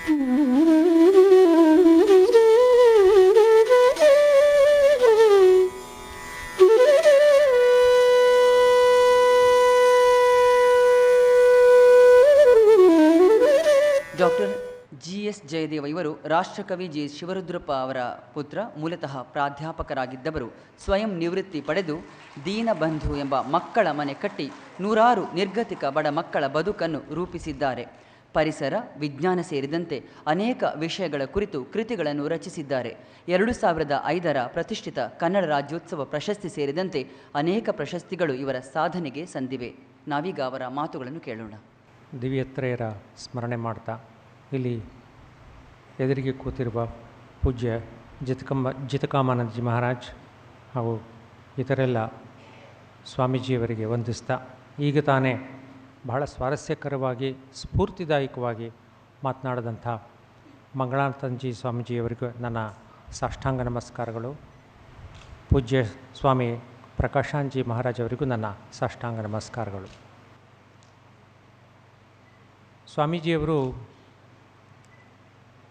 Doctor GS Jayadeva ಇವರು ರಾಷ್ಟ್ರಕವಿ G Shivarudrappa ಅವರ ಪುತ್ರ. ಮೂಲತಃ ಪ್ರಾಧ್ಯಾಪಕರಾಗಿದ್ದವರು ಸ್ವಯಂ ನಿವೃತ್ತಿ ಪಡೆದು ದೀನಬಂಧು ಎಂಬ ಮಕ್ಕಳ ಮನೆ ಕಟ್ಟಿ ನೂರಾರು ನಿರ್ಗತಿಕ ಬಡ ಮಕ್ಕಳ ಬದುಕನ್ನು ರೂಪಿಸಿದ್ದಾರೆ. ಪರಿಸರ, ವಿಜ್ಞಾನ ಸೇರಿದಂತೆ ಅನೇಕ ವಿಷಯಗಳ ಕುರಿತು ಕೃತಿಗಳನ್ನು ರಚಿಸಿದ್ದಾರೆ. 2005ರ ಪ್ರತಿಷ್ಠಿತ ಕನ್ನಡ ರಾಜ್ಯೋತ್ಸವ ಪ್ರಶಸ್ತಿ ಸೇರಿದಂತೆ ಅನೇಕ ಪ್ರಶಸ್ತಿಗಳು ಇವರ ಸಾಧನೆಗೆ ಸಂದಿವೆ. ನಾವೀಗ ಅವರ ಮಾತುಗಳನ್ನು ಕೇಳೋಣ. ದಿವ್ಯತ್ರೆಯರ ಸ್ಮರಣೆ ಮಾಡ್ತಾ ಇಲ್ಲಿ ಎದುರಿಗೆ ಕೂತಿರುವ ಪೂಜ್ಯ ಜಿತಕಾಮಾನಂದಜಿ ಮಹಾರಾಜ್ ಹಾಗೂ ಇತರೆಲ್ಲ ಸ್ವಾಮೀಜಿಯವರಿಗೆ ವಂದಿಸ್ತಾ, ಈಗ ತಾನೇ ಬಹಳ ಸ್ವಾರಸ್ಯಕರವಾಗಿ ಸ್ಫೂರ್ತಿದಾಯಕವಾಗಿ ಮಾತನಾಡಿದಂಥ ಮಂಗಳಾನಂದಜಿ ಸ್ವಾಮೀಜಿಯವರಿಗೂ ನನ್ನ ಸಾಷ್ಟಾಂಗ ನಮಸ್ಕಾರಗಳು. ಪೂಜ್ಯ ಸ್ವಾಮಿ ಪ್ರಕಾಶಾನಂದಜಿ ಮಹಾರಾಜ್ ಅವರಿಗೂ ನನ್ನ ಸಾಷ್ಟಾಂಗ ನಮಸ್ಕಾರಗಳು. ಸ್ವಾಮೀಜಿಯವರು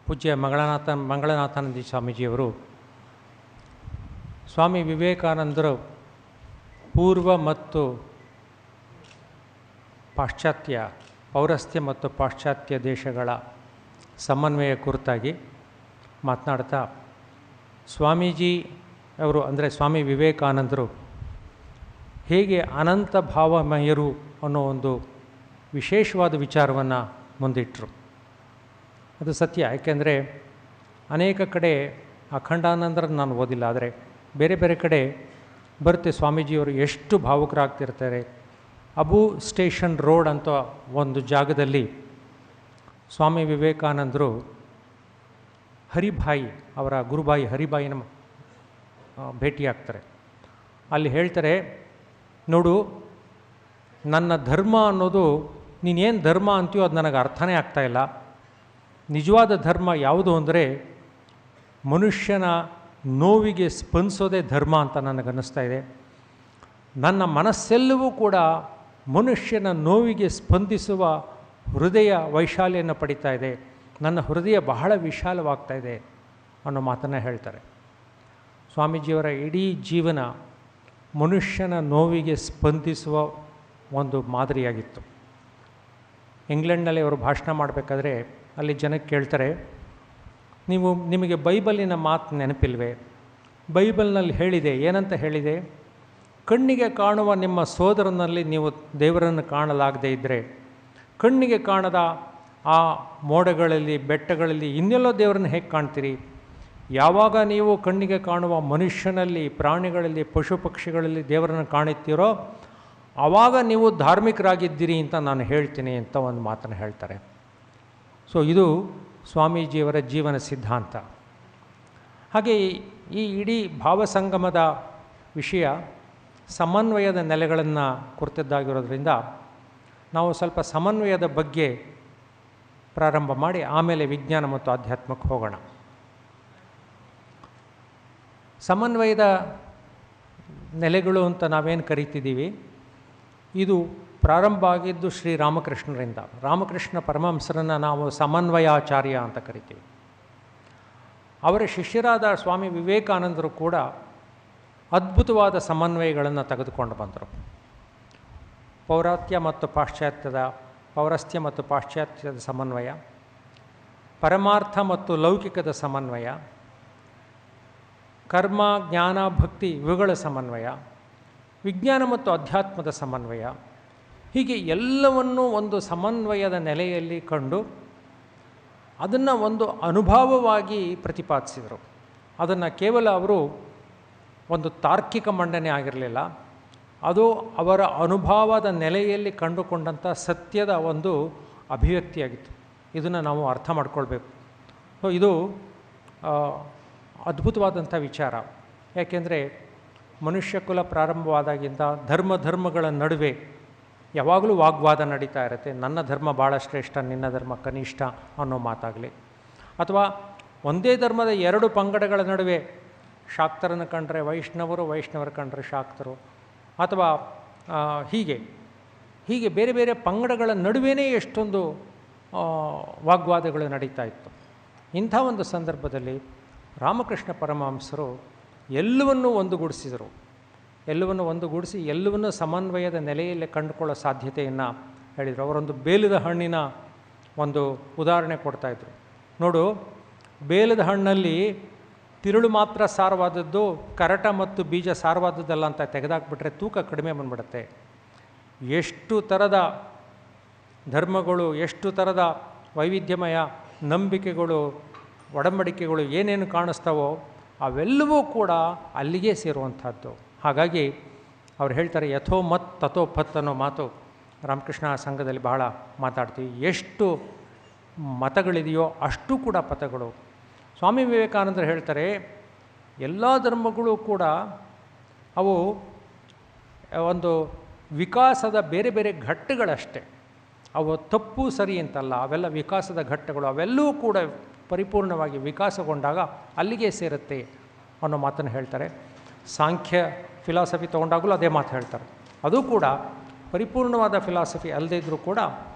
ಪೂಜ್ಯ ಮಂಗಳನಾಥಾನಂದ ಸ್ವಾಮೀಜಿಯವರು ಸ್ವಾಮಿ ವಿವೇಕಾನಂದರು ಪೂರ್ವ ಮತ್ತು ಪಾಶ್ಚಾತ್ಯ ಪೌರಸ್ತ್ಯ ಮತ್ತು ಪಾಶ್ಚಾತ್ಯ ದೇಶಗಳ ಸಮನ್ವಯ ಕುರಿತಾಗಿ ಮಾತನಾಡ್ತಾ, ಸ್ವಾಮೀಜಿ ಅವರು ಅಂದರೆ ಸ್ವಾಮಿ ವಿವೇಕಾನಂದರು ಹೇಗೆ ಅನಂತ ಭಾವಮಯರು ಅನ್ನೋ ಒಂದು ವಿಶೇಷವಾದ ವಿಚಾರವನ್ನು ಮುಂದಿಟ್ಟರು. ಅದು ಸತ್ಯ. ಯಾಕೆಂದರೆ ಅನೇಕ ಕಡೆ ಅಖಂಡಾನಂದರನ್ನು ನಾನು ಓದಿಲ್ಲ, ಆದರೆ ಬೇರೆ ಬೇರೆ ಕಡೆ ಬರುತ್ತೆ ಸ್ವಾಮೀಜಿಯವರು ಎಷ್ಟು ಭಾವುಕರಾಗ್ತಿರ್ತಾರೆ. ಅಬು ಸ್ಟೇಷನ್ ರೋಡ್ ಅಂತ ಒಂದು ಜಾಗದಲ್ಲಿ ಸ್ವಾಮಿ ವಿವೇಕಾನಂದರು ಹರಿಭಾಯಿ ಅವರ ಗುರುಭಾಯಿ ಹರಿಭಾಯಿನ ಭೇಟಿಯಾಗ್ತಾರೆ. ಅಲ್ಲಿ ಹೇಳ್ತಾರೆ, ನೋಡು, ನನ್ನ ಧರ್ಮ ಅನ್ನೋದು ನೀನೇನು ಧರ್ಮ ಅಂತೀಯೋ ಅದು ನನಗೆ ಅರ್ಥನೇ ಆಗ್ತಾಯಿಲ್ಲ. ನಿಜವಾದ ಧರ್ಮ ಯಾವುದು ಅಂದರೆ ಮನುಷ್ಯನ ನೋವಿಗೆ ಸ್ಪಂದಿಸೋದೇ ಧರ್ಮ ಅಂತ ನನಗನ್ನಿಸ್ತಾ ಇದೆ. ನನ್ನ ಮನಸ್ಸೆಲ್ಲವೂ ಕೂಡ ಮನುಷ್ಯನ ನೋವಿಗೆ ಸ್ಪಂದಿಸುವ ಹೃದಯ ವೈಶಾಲ್ಯವನ್ನು ಪಡಿತಾ ಇದೆ. ನನ್ನ ಹೃದಯ ಬಹಳ ವಿಶಾಲವಾಗ್ತಾ ಇದೆ ಅನ್ನೋ ಮಾತನ್ನು ಹೇಳ್ತಾರೆ. ಸ್ವಾಮೀಜಿಯವರ ಇಡೀ ಜೀವನ ಮನುಷ್ಯನ ನೋವಿಗೆ ಸ್ಪಂದಿಸುವ ಒಂದು ಮಾದರಿಯಾಗಿತ್ತು. ಇಂಗ್ಲೆಂಡ್ನಲ್ಲಿ ಅವರು ಭಾಷಣ ಮಾಡಬೇಕಾದ್ರೆ ಅಲ್ಲಿ ಜನಕ್ಕೆ ಕೇಳ್ತಾರೆ, ನಿಮಗೆ ಬೈಬಲಿನ ಮಾತು ನೆನಪಿಲ್ವೇ? ಬೈಬಲ್ನಲ್ಲಿ ಹೇಳಿದೆ, ಏನಂತ ಹೇಳಿದೆ? ಕಣ್ಣಿಗೆ ಕಾಣುವ ನಿಮ್ಮ ಸೋದರನಲ್ಲಿ ನೀವು ದೇವರನ್ನು ಕಾಣಲಾಗದೇ ಇದ್ದರೆ, ಕಣ್ಣಿಗೆ ಕಾಣದ ಆ ಮೋಡಗಳಲ್ಲಿ ಬೆಟ್ಟಗಳಲ್ಲಿ ಇನ್ನೆಲ್ಲೋ ದೇವರನ್ನು ಹೇಗೆ ಕಾಣ್ತೀರಿ? ಯಾವಾಗ ನೀವು ಕಣ್ಣಿಗೆ ಕಾಣುವ ಮನುಷ್ಯನಲ್ಲಿ, ಪ್ರಾಣಿಗಳಲ್ಲಿ, ಪಶು ಪಕ್ಷಿಗಳಲ್ಲಿ ದೇವರನ್ನು ಕಾಣುತ್ತೀರೋ ಆವಾಗ ನೀವು ಧಾರ್ಮಿಕರಾಗಿದ್ದೀರಿ ಅಂತ ನಾನು ಹೇಳ್ತೀನಿ ಅಂತ ಒಂದು ಮಾತನ್ನು ಹೇಳ್ತಾರೆ. ಸೊ ಇದು ಸ್ವಾಮೀಜಿಯವರ ಜೀವನ ಸಿದ್ಧಾಂತ. ಹಾಗೆ ಈ ಇಡೀ ಭಾವಸಂಗಮದ ವಿಷಯ ಸಮನ್ವಯದ ನೆಲೆಗಳನ್ನು ಕುರಿತದ್ದಾಗಿರೋದ್ರಿಂದ ನಾವು ಸ್ವಲ್ಪ ಸಮನ್ವಯದ ಬಗ್ಗೆ ಪ್ರಾರಂಭ ಮಾಡಿ ಆಮೇಲೆ ವಿಜ್ಞಾನ ಮತ್ತು ಆಧ್ಯಾತ್ಮಕ್ಕೆ ಹೋಗೋಣ. ಸಮನ್ವಯದ ನೆಲೆಗಳು ಅಂತ ನಾವೇನು ಕರಿತಿದ್ದೀವಿ, ಇದು ಪ್ರಾರಂಭ ಆಗಿದ್ದು ಶ್ರೀರಾಮಕೃಷ್ಣರಿಂದ. ರಾಮಕೃಷ್ಣ ಪರಮಹಂಸರನ್ನು ನಾವು ಸಮನ್ವಯಾಚಾರ್ಯ ಅಂತ ಕರಿತೀವಿ. ಅವರ ಶಿಷ್ಯರಾದ ಸ್ವಾಮಿ ವಿವೇಕಾನಂದರು ಕೂಡ ಅದ್ಭುತವಾದ ಸಮನ್ವಯಗಳನ್ನು ತೆಗೆದುಕೊಂಡು ಬಂದರು. ಪೌರಸ್ತ್ಯ ಮತ್ತು ಪಾಶ್ಚಾತ್ಯದ ಸಮನ್ವಯ, ಪರಮಾರ್ಥ ಮತ್ತು ಲೌಕಿಕದ ಸಮನ್ವಯ, ಕರ್ಮ, ಜ್ಞಾನ, ಭಕ್ತಿ ಇವುಗಳ ಸಮನ್ವಯ, ವಿಜ್ಞಾನ ಮತ್ತು ಅಧ್ಯಾತ್ಮದ ಸಮನ್ವಯ, ಹೀಗೆ ಎಲ್ಲವನ್ನೂ ಒಂದು ಸಮನ್ವಯದ ನೆಲೆಯಲ್ಲಿ ಕಂಡು ಅದನ್ನು ಒಂದು ಅನುಭವವಾಗಿ ಪ್ರತಿಪಾದಿಸಿದರು. ಅದನ್ನು ಕೇವಲ ಅವರು ಒಂದು ತಾರ್ಕಿಕ ಮಂಡನೆ ಆಗಿರಲಿಲ್ಲ, ಅದು ಅವರ ಅನುಭವದ ನೆಲೆಯಲ್ಲಿ ಕಂಡುಕೊಂಡಂಥ ಸತ್ಯದ ಒಂದು ಅಭಿವ್ಯಕ್ತಿಯಾಗಿತ್ತು. ಇದನ್ನು ನಾವು ಅರ್ಥ ಮಾಡ್ಕೊಳ್ಬೇಕು. ಸೊ ಇದು ಅದ್ಭುತವಾದಂಥ ವಿಚಾರ. ಯಾಕೆಂದರೆ ಮನುಷ್ಯ ಕುಲ ಪ್ರಾರಂಭವಾದಾಗಿಂದ ಧರ್ಮಗಳ ನಡುವೆ ಯಾವಾಗಲೂ ವಾಗ್ವಾದ ನಡೀತಾ ಇರುತ್ತೆ. ನನ್ನ ಧರ್ಮ ಭಾಳ ಶ್ರೇಷ್ಠ, ನಿನ್ನ ಧರ್ಮ ಕನಿಷ್ಠ ಅನ್ನೋ ಮಾತಾಗಲಿ, ಅಥವಾ ಒಂದೇ ಧರ್ಮದ ಎರಡು ಪಂಗಡಗಳ ನಡುವೆ ಶಾಕ್ತರನ್ನು ಕಂಡ್ರೆ ವೈಷ್ಣವರು, ವೈಷ್ಣವರು ಕಂಡ್ರೆ ಶಾಕ್ತರು, ಅಥವಾ ಹೀಗೆ ಬೇರೆ ಬೇರೆ ಪಂಗಡಗಳ ನಡುವೆಯೇ ಎಷ್ಟೊಂದು ವಾಗ್ವಾದಗಳು ನಡೀತಾ ಇತ್ತು. ಇಂಥ ಒಂದು ಸಂದರ್ಭದಲ್ಲಿ ರಾಮಕೃಷ್ಣ ಪರಮಹಂಸರು ಎಲ್ಲವನ್ನೂ ಒಂದುಗೂಡಿಸಿದರು. ಎಲ್ಲವನ್ನು ಒಂದುಗೂಡಿಸಿ ಎಲ್ಲವನ್ನೂ ಸಮನ್ವಯದ ನೆಲೆಯಲ್ಲಿ ಕಂಡುಕೊಳ್ಳೋ ಸಾಧ್ಯತೆಯನ್ನು ಹೇಳಿದರು. ಅವರೊಂದು ಬೇಲದ ಹಣ್ಣಿನ ಒಂದು ಉದಾಹರಣೆ ಕೊಡ್ತಾಯಿದ್ರು. ನೋಡು, ಬೇಲದ ಹಣ್ಣಲ್ಲಿ ತಿರುಳು ಮಾತ್ರ ಸಾರವಾದದ್ದು, ಕರಟ ಮತ್ತು ಬೀಜ ಸಾರವಾದದ್ದಲ್ಲ ಅಂತ ತೆಗೆದಾಕ್ಬಿಟ್ರೆ ತೂಕ ಕಡಿಮೆ ಬಂದ್ಬಿಡುತ್ತೆ. ಎಷ್ಟು ಥರದ ಧರ್ಮಗಳು, ಎಷ್ಟು ಥರದ ವೈವಿಧ್ಯಮಯ ನಂಬಿಕೆಗಳು, ಒಡಂಬಡಿಕೆಗಳು ಏನೇನು ಕಾಣಿಸ್ತಾವೋ ಅವೆಲ್ಲವೂ ಕೂಡ ಅಲ್ಲಿಗೆ ಸೇರುವಂಥದ್ದು. ಹಾಗಾಗಿ ಅವ್ರು ಹೇಳ್ತಾರೆ, ಯಥೋ ಮತ್ ತಥೋ ಪತ್ ಅನ್ನೋ ಮಾತು ರಾಮಕೃಷ್ಣ ಸಂಘದಲ್ಲಿ ಬಹಳ ಮಾತಾಡ್ತೀವಿ. ಎಷ್ಟು ಮತಗಳಿದೆಯೋ ಅಷ್ಟು ಕೂಡ ಪಥಗಳು. ಸ್ವಾಮಿ ವಿವೇಕಾನಂದರು ಹೇಳ್ತಾರೆ, ಎಲ್ಲ ಧರ್ಮಗಳು ಕೂಡ ಅವು ಒಂದು ವಿಕಾಸದ ಬೇರೆ ಬೇರೆ ಘಟ್ಟಗಳಷ್ಟೇ, ಅವು ತಪ್ಪು ಸರಿ ಅಂತಲ್ಲ, ಅವೆಲ್ಲ ವಿಕಾಸದ ಘಟ್ಟಗಳು. ಅವೆಲ್ಲವೂ ಕೂಡ ಪರಿಪೂರ್ಣವಾಗಿ ವಿಕಾಸಗೊಂಡಾಗ ಅಲ್ಲಿಗೆ ಸೇರುತ್ತೆ ಅನ್ನೋ ಮಾತನ್ನು ಹೇಳ್ತಾರೆ. ಸಾಂಖ್ಯ ಫಿಲಾಸಫಿ ತೊಗೊಂಡಾಗಲೂ ಅದೇ ಮಾತು ಹೇಳ್ತಾರೆ. ಅದು ಕೂಡ ಪರಿಪೂರ್ಣವಾದ ಫಿಲಾಸಫಿ ಅಲ್ಲದೇ ಇದ್ದರೂ ಕೂಡ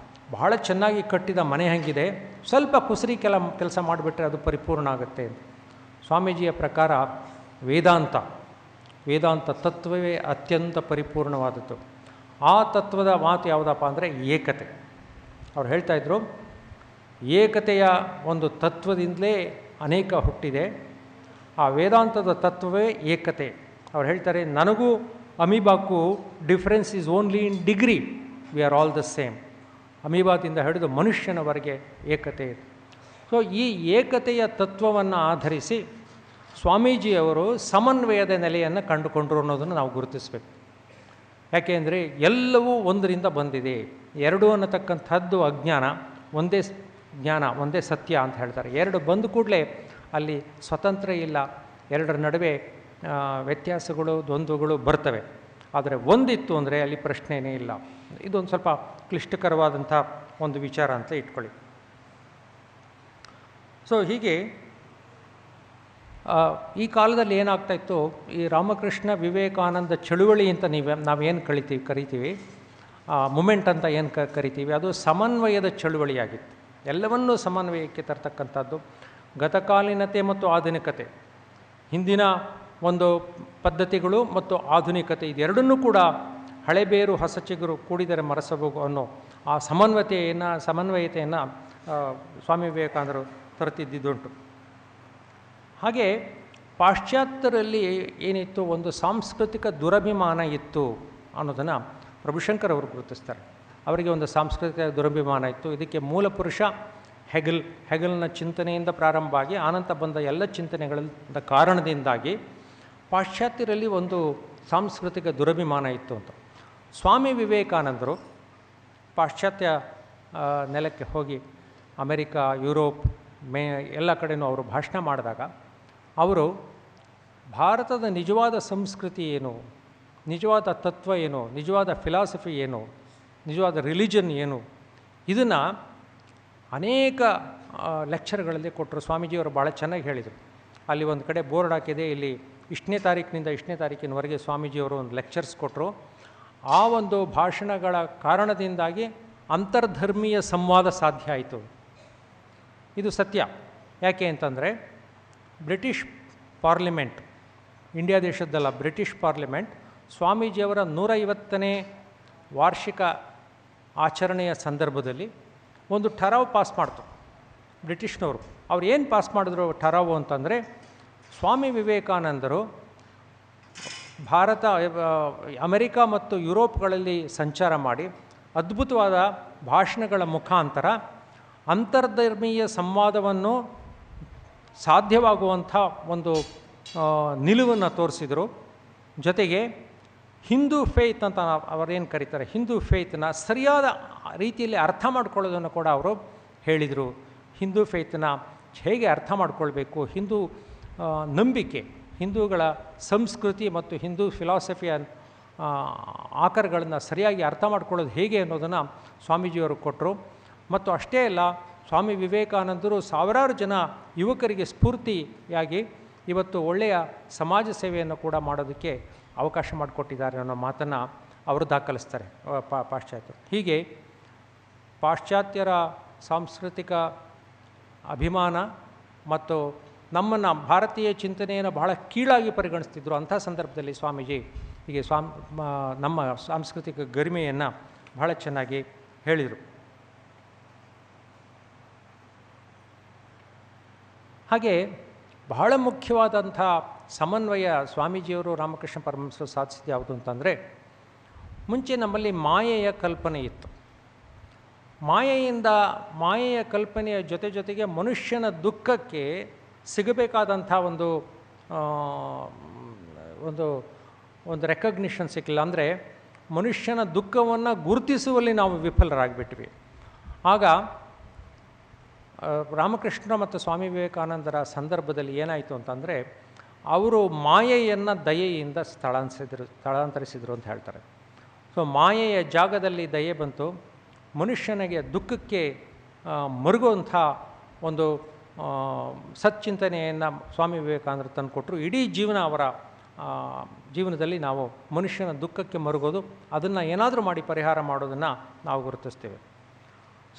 ಬಹಳ ಚೆನ್ನಾಗಿ ಕಟ್ಟಿದ ಮನೆ ಹಂಗಿದೆ, ಸ್ವಲ್ಪ ಕುಸರಿ ಕೆಲಸ ಮಾಡಿಬಿಟ್ರೆ ಅದು ಪರಿಪೂರ್ಣ ಆಗುತ್ತೆ. ಸ್ವಾಮೀಜಿಯ ಪ್ರಕಾರ ವೇದಾಂತ ತತ್ವವೇ ಅತ್ಯಂತ ಪರಿಪೂರ್ಣವಾದದ್ದು. ಆ ತತ್ವದ ಮಾತು ಯಾವುದಪ್ಪ ಅಂದರೆ ಏಕತೆ. ಅವ್ರು ಹೇಳ್ತಾಯಿದ್ರು, ಏಕತೆಯ ಒಂದು ತತ್ವದಿಂದಲೇ ಅನೇಕ ಹುಟ್ಟಿದೆ. ಆ ವೇದಾಂತದ ತತ್ವವೇ ಏಕತೆ. ಅವ್ರು ಹೇಳ್ತಾರೆ, ನನಗೂ ಅಮೀಬಾಕ್ಕೂ difference is only in degree, we are all the same. ಅಮೀಬಾದಿಂದ ಹಿಡಿದು ಮನುಷ್ಯನವರೆಗೆ ಏಕತೆ ಇದೆ. ಸೊ ಈ ಏಕತೆಯ ತತ್ವವನ್ನು ಆಧರಿಸಿ ಸ್ವಾಮೀಜಿಯವರು ಸಮನ್ವಯದ ನೆಲೆಯನ್ನು ಕಂಡುಕೊಂಡರು ಅನ್ನೋದನ್ನು ನಾವು ಗುರುತಿಸಬೇಕು. ಯಾಕೆಂದರೆ ಎಲ್ಲವೂ ಒಂದರಿಂದ ಬಂದಿದೆ. ಎರಡು ಅನ್ನತಕ್ಕಂಥದ್ದು ಅಜ್ಞಾನ, ಒಂದೇ ಜ್ಞಾನ, ಒಂದೇ ಸತ್ಯ ಅಂತ ಹೇಳ್ತಾರೆ. ಎರಡು ಬಂದ ಕೂಡಲೇ ಅಲ್ಲಿ ಸ್ವತಂತ್ರ ಇಲ್ಲ, ಎರಡರ ನಡುವೆ ವ್ಯತ್ಯಾಸಗಳು, ದ್ವಂದ್ವಗಳು ಬರ್ತವೆ. ಆದರೆ ಒಂದಿತ್ತು ಅಂದರೆ ಅಲ್ಲಿ ಪ್ರಶ್ನೆಯೇ ಇಲ್ಲ. ಇದೊಂದು ಸ್ವಲ್ಪ ಕ್ಲಿಷ್ಟಕರವಾದಂಥ ಒಂದು ವಿಚಾರ ಅಂತ ಇಟ್ಕೊಳ್ಳಿ. ಸೊ ಹೀಗೆ ಈ ಕಾಲದಲ್ಲಿ ಏನಾಗ್ತಾಯಿತ್ತು, ಈ ರಾಮಕೃಷ್ಣ ವಿವೇಕಾನಂದ ಚಳುವಳಿ ಅಂತ ನಾವೇನು ಕರಿತೀವಿ, ಮೂಮೆಂಟ್ ಅಂತ ಏನು ಕರಿತೀವಿ, ಅದು ಸಮನ್ವಯದ ಚಳುವಳಿಯಾಗಿತ್ತು. ಎಲ್ಲವನ್ನೂ ಸಮನ್ವಯಕ್ಕೆ ತರ್ತಕ್ಕಂಥದ್ದು. ಗತಕಾಲೀನತೆ ಮತ್ತು ಆಧುನಿಕತೆ, ಹಿಂದಿನ ಒಂದು ಪದ್ಧತಿಗಳು ಮತ್ತು ಆಧುನಿಕತೆ, ಇದೆರಡನ್ನೂ ಕೂಡ ಹಳೆಬೇರು ಹೊಸಚಿಗುರು ಕೂಡಿದರೆ ಮರಸಬಹುದು ಅನ್ನೋ ಆ ಸಮನ್ವಯತೆಯನ್ನು ಸ್ವಾಮಿ ವಿವೇಕಾನಂದರು ತರುತ್ತಿದ್ದುಂಟು. ಹಾಗೆ ಪಾಶ್ಚಾತ್ಯರಲ್ಲಿ ಏನಿತ್ತು, ಒಂದು ಸಾಂಸ್ಕೃತಿಕ ದುರಭಿಮಾನ ಇತ್ತು ಅನ್ನೋದನ್ನು ಪ್ರಭುಶಂಕರ್ ಅವರು ಗುರುತಿಸ್ತಾರೆ. ಅವರಿಗೆ ಒಂದು ಸಾಂಸ್ಕೃತಿಕ ದುರಭಿಮಾನ ಇತ್ತು. ಇದಕ್ಕೆ ಮೂಲ ಪುರುಷ ಹೆಗಲ್ನ ಚಿಂತನೆಯಿಂದ ಪ್ರಾರಂಭ ಆಗಿ ಆನಂತರ ಬಂದ ಎಲ್ಲ ಚಿಂತನೆಗಳಿಂದ ಕಾರಣದಿಂದಾಗಿ ಪಾಶ್ಚಾತ್ಯರಲ್ಲಿ ಒಂದು ಸಾಂಸ್ಕೃತಿಕ ದುರಭಿಮಾನ ಇತ್ತು ಅಂತ. ಸ್ವಾಮಿ ವಿವೇಕಾನಂದರು ಪಾಶ್ಚಾತ್ಯ ನೆಲಕ್ಕೆ ಹೋಗಿ ಅಮೆರಿಕಾ, ಯುರೋಪ್, ಎಲ್ಲ ಕಡೆಯೂ ಅವರು ಭಾಷಣ ಮಾಡಿದಾಗ ಅವರು ಭಾರತದ ನಿಜವಾದ ಸಂಸ್ಕೃತಿ ಏನು, ನಿಜವಾದ ತತ್ವ ಏನು, ನಿಜವಾದ ಫಿಲಾಸಫಿ ಏನು, ನಿಜವಾದ ರಿಲಿಜನ್ ಏನು, ಇದನ್ನು ಅನೇಕ ಲೆಕ್ಚರ್ಗಳಲ್ಲಿ ಕೊಟ್ಟರು. ಸ್ವಾಮೀಜಿಯವರು ಭಾಳ ಚೆನ್ನಾಗಿ ಹೇಳಿದರು. ಅಲ್ಲಿ ಒಂದು ಕಡೆ ಬೋರ್ಡ್ ಹಾಕಿದೆ, ಇಲ್ಲಿ ಇಷ್ಟನೇ ತಾರೀಕಿನಿಂದ ಇಷ್ಟನೇ ತಾರೀಕಿನವರೆಗೆ ಸ್ವಾಮೀಜಿಯವರು ಒಂದು ಲೆಕ್ಚರ್ಸ್ ಕೊಟ್ಟರು. ಆ ಒಂದು ಭಾಷಣಗಳ ಕಾರಣದಿಂದಾಗಿ ಅಂತರ್ಧರ್ಮೀಯ ಸಂವಾದ ಸಾಧ್ಯ ಆಯಿತು. ಇದು ಸತ್ಯ. ಯಾಕೆ ಅಂತಂದರೆ ಬ್ರಿಟಿಷ್ ಪಾರ್ಲಿಮೆಂಟ್, ಇಂಡಿಯಾ ದೇಶದ್ದಲ್ಲ, ಬ್ರಿಟಿಷ್ ಪಾರ್ಲಿಮೆಂಟ್ ಸ್ವಾಮೀಜಿಯವರ 150ನೇ ವಾರ್ಷಿಕ ಆಚರಣೆಯ ಸಂದರ್ಭದಲ್ಲಿ ಒಂದು ಠರಾವು ಪಾಸ್ ಮಾಡ್ತು ಬ್ರಿಟಿಷ್ನವರು. ಅವ್ರು ಏನು ಪಾಸ್ ಮಾಡಿದ್ರು ಠರಾವು ಅಂತಂದರೆ, ಸ್ವಾಮಿ ವಿವೇಕಾನಂದರು ಭಾರತ, ಅಮೆರಿಕಾ ಮತ್ತು ಯುರೋಪ್ಗಳಲ್ಲಿ ಸಂಚಾರ ಮಾಡಿ ಅದ್ಭುತವಾದ ಭಾಷಣಗಳ ಮುಖಾಂತರ ಅಂತರ್ಧರ್ಮೀಯ ಸಂವಾದವನ್ನು ಸಾಧ್ಯವಾಗುವಂಥ ಒಂದು ನಿಲುವನ್ನು ತೋರಿಸಿದರು. ಜೊತೆಗೆ ಹಿಂದೂ ಫೇತ್ ಅಂತ ಅವರೇನು ಕರೀತಾರೆ, ಹಿಂದೂ ಫೇತ್ನ ಸರಿಯಾದ ರೀತಿಯಲ್ಲಿ ಅರ್ಥ ಮಾಡ್ಕೊಳ್ಳೋದನ್ನು ಕೂಡ ಅವರು ಹೇಳಿದರು. ಹಿಂದೂ ಫೇತ್ನ ಹೇಗೆ ಅರ್ಥ ಮಾಡ್ಕೊಳ್ಬೇಕು, ಹಿಂದೂ ನಂಬಿಕೆ, ಹಿಂದೂಗಳ ಸಂಸ್ಕೃತಿ ಮತ್ತು ಹಿಂದೂ ಫಿಲಾಸಫಿಯ ಆಕರಗಳನ್ನು ಸರಿಯಾಗಿ ಅರ್ಥ ಮಾಡ್ಕೊಳ್ಳೋದು ಹೇಗೆ ಅನ್ನೋದನ್ನು ಸ್ವಾಮೀಜಿಯವರು ಕೊಟ್ಟರು. ಮತ್ತು ಅಷ್ಟೇ ಅಲ್ಲ, ಸ್ವಾಮಿ ವಿವೇಕಾನಂದರು ಸಾವಿರಾರು ಜನ ಯುವಕರಿಗೆ ಸ್ಫೂರ್ತಿಯಾಗಿ ಇವತ್ತು ಒಳ್ಳೆಯ ಸಮಾಜ ಸೇವೆಯನ್ನು ಕೂಡ ಮಾಡೋದಕ್ಕೆ ಅವಕಾಶ ಮಾಡಿಕೊಟ್ಟಿದ್ದಾರೆ ಅನ್ನೋ ಮಾತನ್ನು ಅವರು ದಾಖಲಿಸ್ತಾರೆ ಪಾಶ್ಚಾತ್ಯರು. ಹೀಗೆ ಪಾಶ್ಚಾತ್ಯರ ಸಾಂಸ್ಕೃತಿಕ ಅಭಿಮಾನ ಮತ್ತು ನಮ್ಮನ್ನು ಭಾರತೀಯ ಚಿಂತನೆಯನ್ನು ಬಹಳ ಕೀಳಾಗಿ ಪರಿಗಣಿಸ್ತಿದ್ರು. ಅಂಥ ಸಂದರ್ಭದಲ್ಲಿ ಸ್ವಾಮೀಜಿ ಹೀಗೆ ನಮ್ಮ ಸಾಂಸ್ಕೃತಿಕ ಗರಿಮೆಯನ್ನು ಬಹಳ ಚೆನ್ನಾಗಿ ಹೇಳಿದರು. ಹಾಗೆ ಬಹಳ ಮುಖ್ಯವಾದಂಥ ಸಮನ್ವಯ ಸ್ವಾಮೀಜಿಯವರು ರಾಮಕೃಷ್ಣ ಪರಮಹಂಸರು ಸಾಧಿಸಿದ ಯಾವುದು ಅಂತಂದರೆ, ಮುಂಚೆ ನಮ್ಮಲ್ಲಿ ಮಾಯೆಯ ಕಲ್ಪನೆ ಇತ್ತು. ಮಾಯೆಯ ಕಲ್ಪನೆಯ ಜೊತೆಗೆ ಮನುಷ್ಯನ ದುಃಖಕ್ಕೆ ಸಿಗಬೇಕಾದಂಥ ಒಂದು ಒಂದು ಒಂದು ರೆಕಗ್ನಿಷನ್ ಸಿಕ್ಕಿಲ್ಲ. ಅಂದರೆ ಮನುಷ್ಯನ ದುಃಖವನ್ನು ಗುರುತಿಸುವಲ್ಲಿ ನಾವು ವಿಫಲರಾಗಿಬಿಟ್ವಿ. ಆಗ ರಾಮಕೃಷ್ಣ ಮತ್ತು ಸ್ವಾಮಿ ವಿವೇಕಾನಂದರ ಸಂದರ್ಭದಲ್ಲಿ ಏನಾಯಿತು ಅಂತಂದರೆ, ಅವರು ಮಾಯೆಯನ್ನು ದಯೆಯಿಂದ ಸ್ಥಳಾಂತರಿಸಿದರು ಅಂತ ಹೇಳ್ತಾರೆ. ಸೊ ಮಾಯೆಯ ಜಾಗದಲ್ಲಿ ದಯೆ ಬಂತು. ಮನುಷ್ಯನಿಗೆ ದುಃಖಕ್ಕೆ ಮರುಗುವಂಥ ಒಂದು ಸಚ್ಚಿಂತನೆಯನ್ನು ಸ್ವಾಮಿ ವಿವೇಕಾನಂದರು ತಂದುಕೊಟ್ರು. ಇಡೀ ಜೀವನ ಅವರ ಜೀವನದಲ್ಲಿ ನಾವು ಮನುಷ್ಯನ ದುಃಖಕ್ಕೆ ಮರುಗೋದು, ಅದನ್ನು ಏನಾದರೂ ಮಾಡಿ ಪರಿಹಾರ ಮಾಡೋದನ್ನು ನಾವು ಗುರುತಿಸ್ತೇವೆ.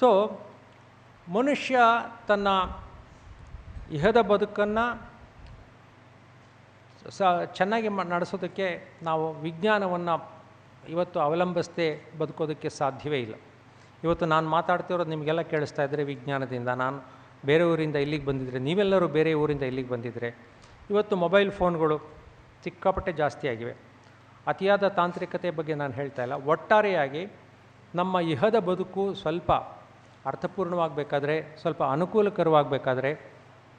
ಸೊ ಮನುಷ್ಯ ತನ್ನ ಇಹದ ಬದುಕನ್ನು ಚೆನ್ನಾಗಿ ನಡೆಸೋದಕ್ಕೆ ನಾವು ವಿಜ್ಞಾನವನ್ನು ಇವತ್ತು ಅವಲಂಬಿಸದೆ ಬದುಕೋದಕ್ಕೆ ಸಾಧ್ಯವೇ ಇಲ್ಲ. ಇವತ್ತು ನಾನು ಮಾತಾಡ್ತಿರೋದು ನಿಮಗೆಲ್ಲ ಕೇಳಿಸ್ತಾ ಇದ್ದರೆ ವಿಜ್ಞಾನದಿಂದ. ನಾನು ಬೇರೆ ಊರಿಂದ ಇಲ್ಲಿಗೆ ಬಂದಿದ್ದರೆ, ನೀವೆಲ್ಲರೂ ಬೇರೆ ಊರಿಂದ ಇಲ್ಲಿಗೆ ಬಂದಿದ್ದರೆ. ಇವತ್ತು ಮೊಬೈಲ್ ಫೋನ್ಗಳು ಸಿಕ್ಕಾಪಟ್ಟೆ ಜಾಸ್ತಿ ಆಗಿವೆ. ಅತಿಯಾದ ತಾಂತ್ರಿಕತೆ ಬಗ್ಗೆ ನಾನು ಹೇಳ್ತಾ ಇಲ್ಲ. ಒಟ್ಟಾರೆಯಾಗಿ ನಮ್ಮ ಇಹದ ಬದುಕು ಸ್ವಲ್ಪ ಅರ್ಥಪೂರ್ಣವಾಗಬೇಕಾದ್ರೆ, ಸ್ವಲ್ಪ ಅನುಕೂಲಕರವಾಗಬೇಕಾದ್ರೆ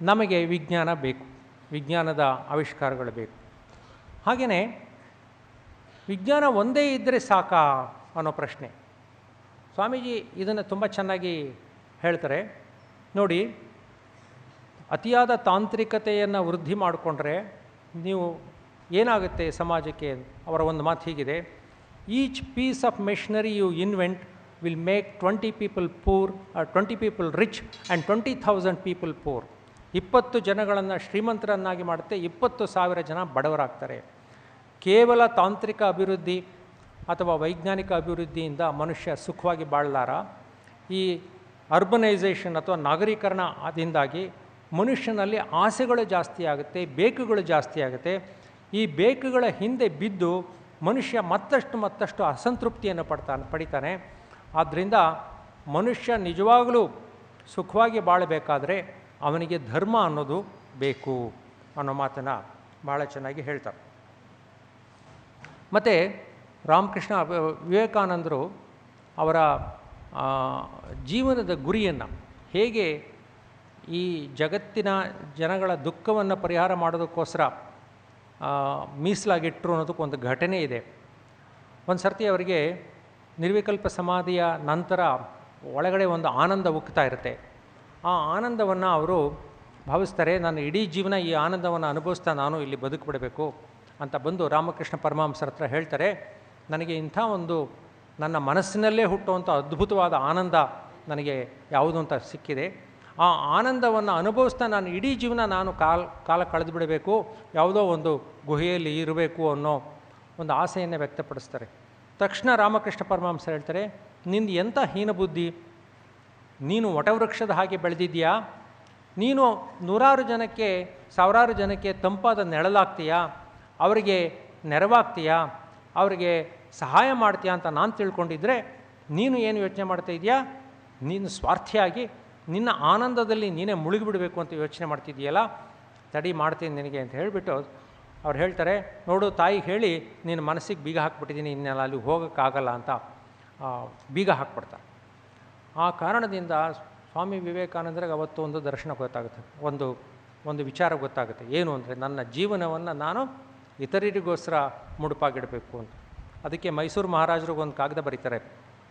ನಮಗೆ ವಿಜ್ಞಾನ ಬೇಕು, ವಿಜ್ಞಾನದ ಆವಿಷ್ಕಾರಗಳು ಬೇಕು. ಹಾಗೆಯೇ ವಿಜ್ಞಾನ ಒಂದೇ ಇದ್ದರೆ ಸಾಕಾ ಅನ್ನೋ ಪ್ರಶ್ನೆ. ಸ್ವಾಮೀಜಿ ಇದನ್ನು ತುಂಬ ಚೆನ್ನಾಗಿ ಹೇಳ್ತಾರೆ. ನೋಡಿ, ಅತಿಯಾದ ತಾಂತ್ರಿಕತೆಯನ್ನು ವೃದ್ಧಿ ಮಾಡಿಕೊಂಡ್ರೆ ನೀವು ಏನಾಗುತ್ತೆ ಸಮಾಜಕ್ಕೆ? ಅವರ ಒಂದು ಮಾತು ಹೀಗಿದೆ: each piece of machinery you invent will make 20 people poor, 20 people rich and 20,000 people poor. 20 ಜನಗಳನ್ನು ಶ್ರೀಮಂತರನ್ನಾಗಿ ಮಾಡುತ್ತೆ, 20,000 ಜನ ಬಡವರಾಗ್ತಾರೆ. ಕೇವಲ ತಾಂತ್ರಿಕ ಅಭಿವೃದ್ಧಿ ಅಥವಾ ವೈಜ್ಞಾನಿಕ ಅಭಿವೃದ್ಧಿಯಿಂದ ಮನುಷ್ಯ ಸುಖವಾಗಿ ಬಾಳಲಾರ. ಈ ಅರ್ಬನೈಸೇಷನ್ ಅಥವಾ ನಾಗರೀಕರಣ ಆದಿಂದಾಗಿ ಮನುಷ್ಯನಲ್ಲಿ ಆಸೆಗಳು ಜಾಸ್ತಿ ಆಗುತ್ತೆ, ಬೇಕುಗಳು ಜಾಸ್ತಿ ಆಗುತ್ತೆ. ಈ ಬೇಕುಗಳ ಹಿಂದೆ ಬಿದ್ದು ಮನುಷ್ಯ ಮತ್ತಷ್ಟು ಅಸಂತೃಪ್ತಿಯನ್ನು ಪಡಿತಾನೆ. ಆದ್ದರಿಂದ ಮನುಷ್ಯ ನಿಜವಾಗಲೂ ಸುಖವಾಗಿ ಬಾಳಬೇಕಾದ್ರೆ ಅವನಿಗೆ ಧರ್ಮ ಅನ್ನೋದು ಬೇಕು ಅನ್ನೋ ಮಾತನ್ನು ಭಾಳ ಚೆನ್ನಾಗಿ ಹೇಳ್ತಾರೆ. ಮತ್ತು ರಾಮಕೃಷ್ಣ ವಿವೇಕಾನಂದರು ಅವರ ಜೀವನದ ಗುರಿಯನ್ನು ಹೇಗೆ ಈ ಜಗತ್ತಿನ ಜನಗಳ ದುಃಖವನ್ನು ಪರಿಹಾರ ಮಾಡೋದಕ್ಕೋಸ್ಕರ ಮೀಸಲಾಗಿಟ್ಟರು ಅನ್ನೋದಕ್ಕೊಂದು ಘಟನೆ ಇದೆ. ಒಂದು ಸರ್ತಿ ಅವರಿಗೆ ನಿರ್ವಿಕಲ್ಪ ಸಮಾಧಿಯ ನಂತರ ಒಳಗಡೆ ಒಂದು ಆನಂದ ಉಕ್ತಾ ಇರುತ್ತೆ. ಆ ಆನಂದವನ್ನು ಅವರು ಭಾವಿಸ್ತಾರೆ, ನಾನು ಇಡೀ ಜೀವನ ಈ ಆನಂದವನ್ನು ಅನುಭವಿಸ್ತಾ ನಾನು ಇಲ್ಲಿ ಬದುಕಿಬಿಡಬೇಕು ಅಂತ ಬಂದು ರಾಮಕೃಷ್ಣ ಪರಮಹಂಸರ ಹತ್ರ ಹೇಳ್ತಾರೆ, ನನಗೆ ಇಂಥ ಒಂದು ನನ್ನ ಮನಸ್ಸಿನಲ್ಲೇ ಹುಟ್ಟುವಂಥ ಅದ್ಭುತವಾದ ಆನಂದ ನನಗೆ ಯಾವುದು ಅಂತ ಸಿಕ್ಕಿದೆ. ಆ ಆನಂದವನ್ನು ಅನುಭವಿಸ್ತಾ ನಾನು ಇಡೀ ಜೀವನ ನಾನು ಕಾಲ ಕಳೆದು ಬಿಡಬೇಕು, ಯಾವುದೋ ಒಂದು ಗುಹೆಯಲ್ಲಿ ಇರಬೇಕು ಅನ್ನೋ ಒಂದು ಆಸೆಯನ್ನೇ ವ್ಯಕ್ತಪಡಿಸ್ತಾರೆ. ತಕ್ಷಣ ರಾಮಕೃಷ್ಣ ಪರಮಹಂಸರು ಹೇಳ್ತಾರೆ, ನಿಂದು ಎಂಥ ಹೀನಬುದ್ಧಿ, ನೀನು ವಟವೃಕ್ಷದ ಹಾಗೆ ಬೆಳೆದಿದ್ದೀಯಾ, ನೀನು ನೂರಾರು ಜನಕ್ಕೆ ಸಾವಿರಾರು ಜನಕ್ಕೆ ತಂಪಾದ ನೆರಳಾಗ್ತೀಯಾ, ಅವರಿಗೆ ನೆರವಾಗ್ತೀಯಾ, ಅವರಿಗೆ ಸಹಾಯ ಮಾಡ್ತೀಯಾ ಅಂತ ನಾನು ತಿಳ್ಕೊಂಡಿದ್ರೆ ನೀನು ಏನು ಯೋಚನೆ ಮಾಡ್ತಾ ಇದೆಯಾ, ನೀನು ಸ್ವಾರ್ಥಿಯಾಗಿ ನಿನ್ನ ಆನಂದದಲ್ಲಿ ನೀನೇ ಮುಳುಗಿಬಿಡಬೇಕು ಅಂತ ಯೋಚನೆ ಮಾಡ್ತಿದ್ದೀಯಲ್ಲ, ತಡಿ ಮಾಡ್ತೀನಿ ನಿನಗೆ ಅಂತ ಹೇಳಿಬಿಟ್ಟು ಅವ್ರು ಹೇಳ್ತಾರೆ, ನೋಡು ತಾಯಿಗೆ ಹೇಳಿ ನಿನ್ನ ಮನಸ್ಸಿಗೆ ಬೀಗ ಹಾಕ್ಬಿಟ್ಟಿದ್ದೀನಿ, ಇನ್ನೆಲ್ಲ ಅಲ್ಲಿ ಹೋಗೋಕ್ಕಾಗಲ್ಲ ಅಂತ ಬೀಗ ಹಾಕ್ಬಿಡ್ತಾರೆ. ಆ ಕಾರಣದಿಂದ ಸ್ವಾಮಿ ವಿವೇಕಾನಂದರಿಗೆ ಅವತ್ತು ಒಂದು ದರ್ಶನ ಗೊತ್ತಾಗುತ್ತೆ, ಒಂದು ವಿಚಾರ ಗೊತ್ತಾಗುತ್ತೆ. ಏನು ಅಂದರೆ, ನನ್ನ ಜೀವನವನ್ನು ನಾನು ಇತರರಿಗೋಸ್ಕರ ಮುಡುಪಾಗಿಡಬೇಕು ಅಂತ. ಅದಕ್ಕೆ ಮೈಸೂರು ಮಹಾರಾಜರಿಗೊಂದು ಕಾಗದ ಬರೀತಾರೆ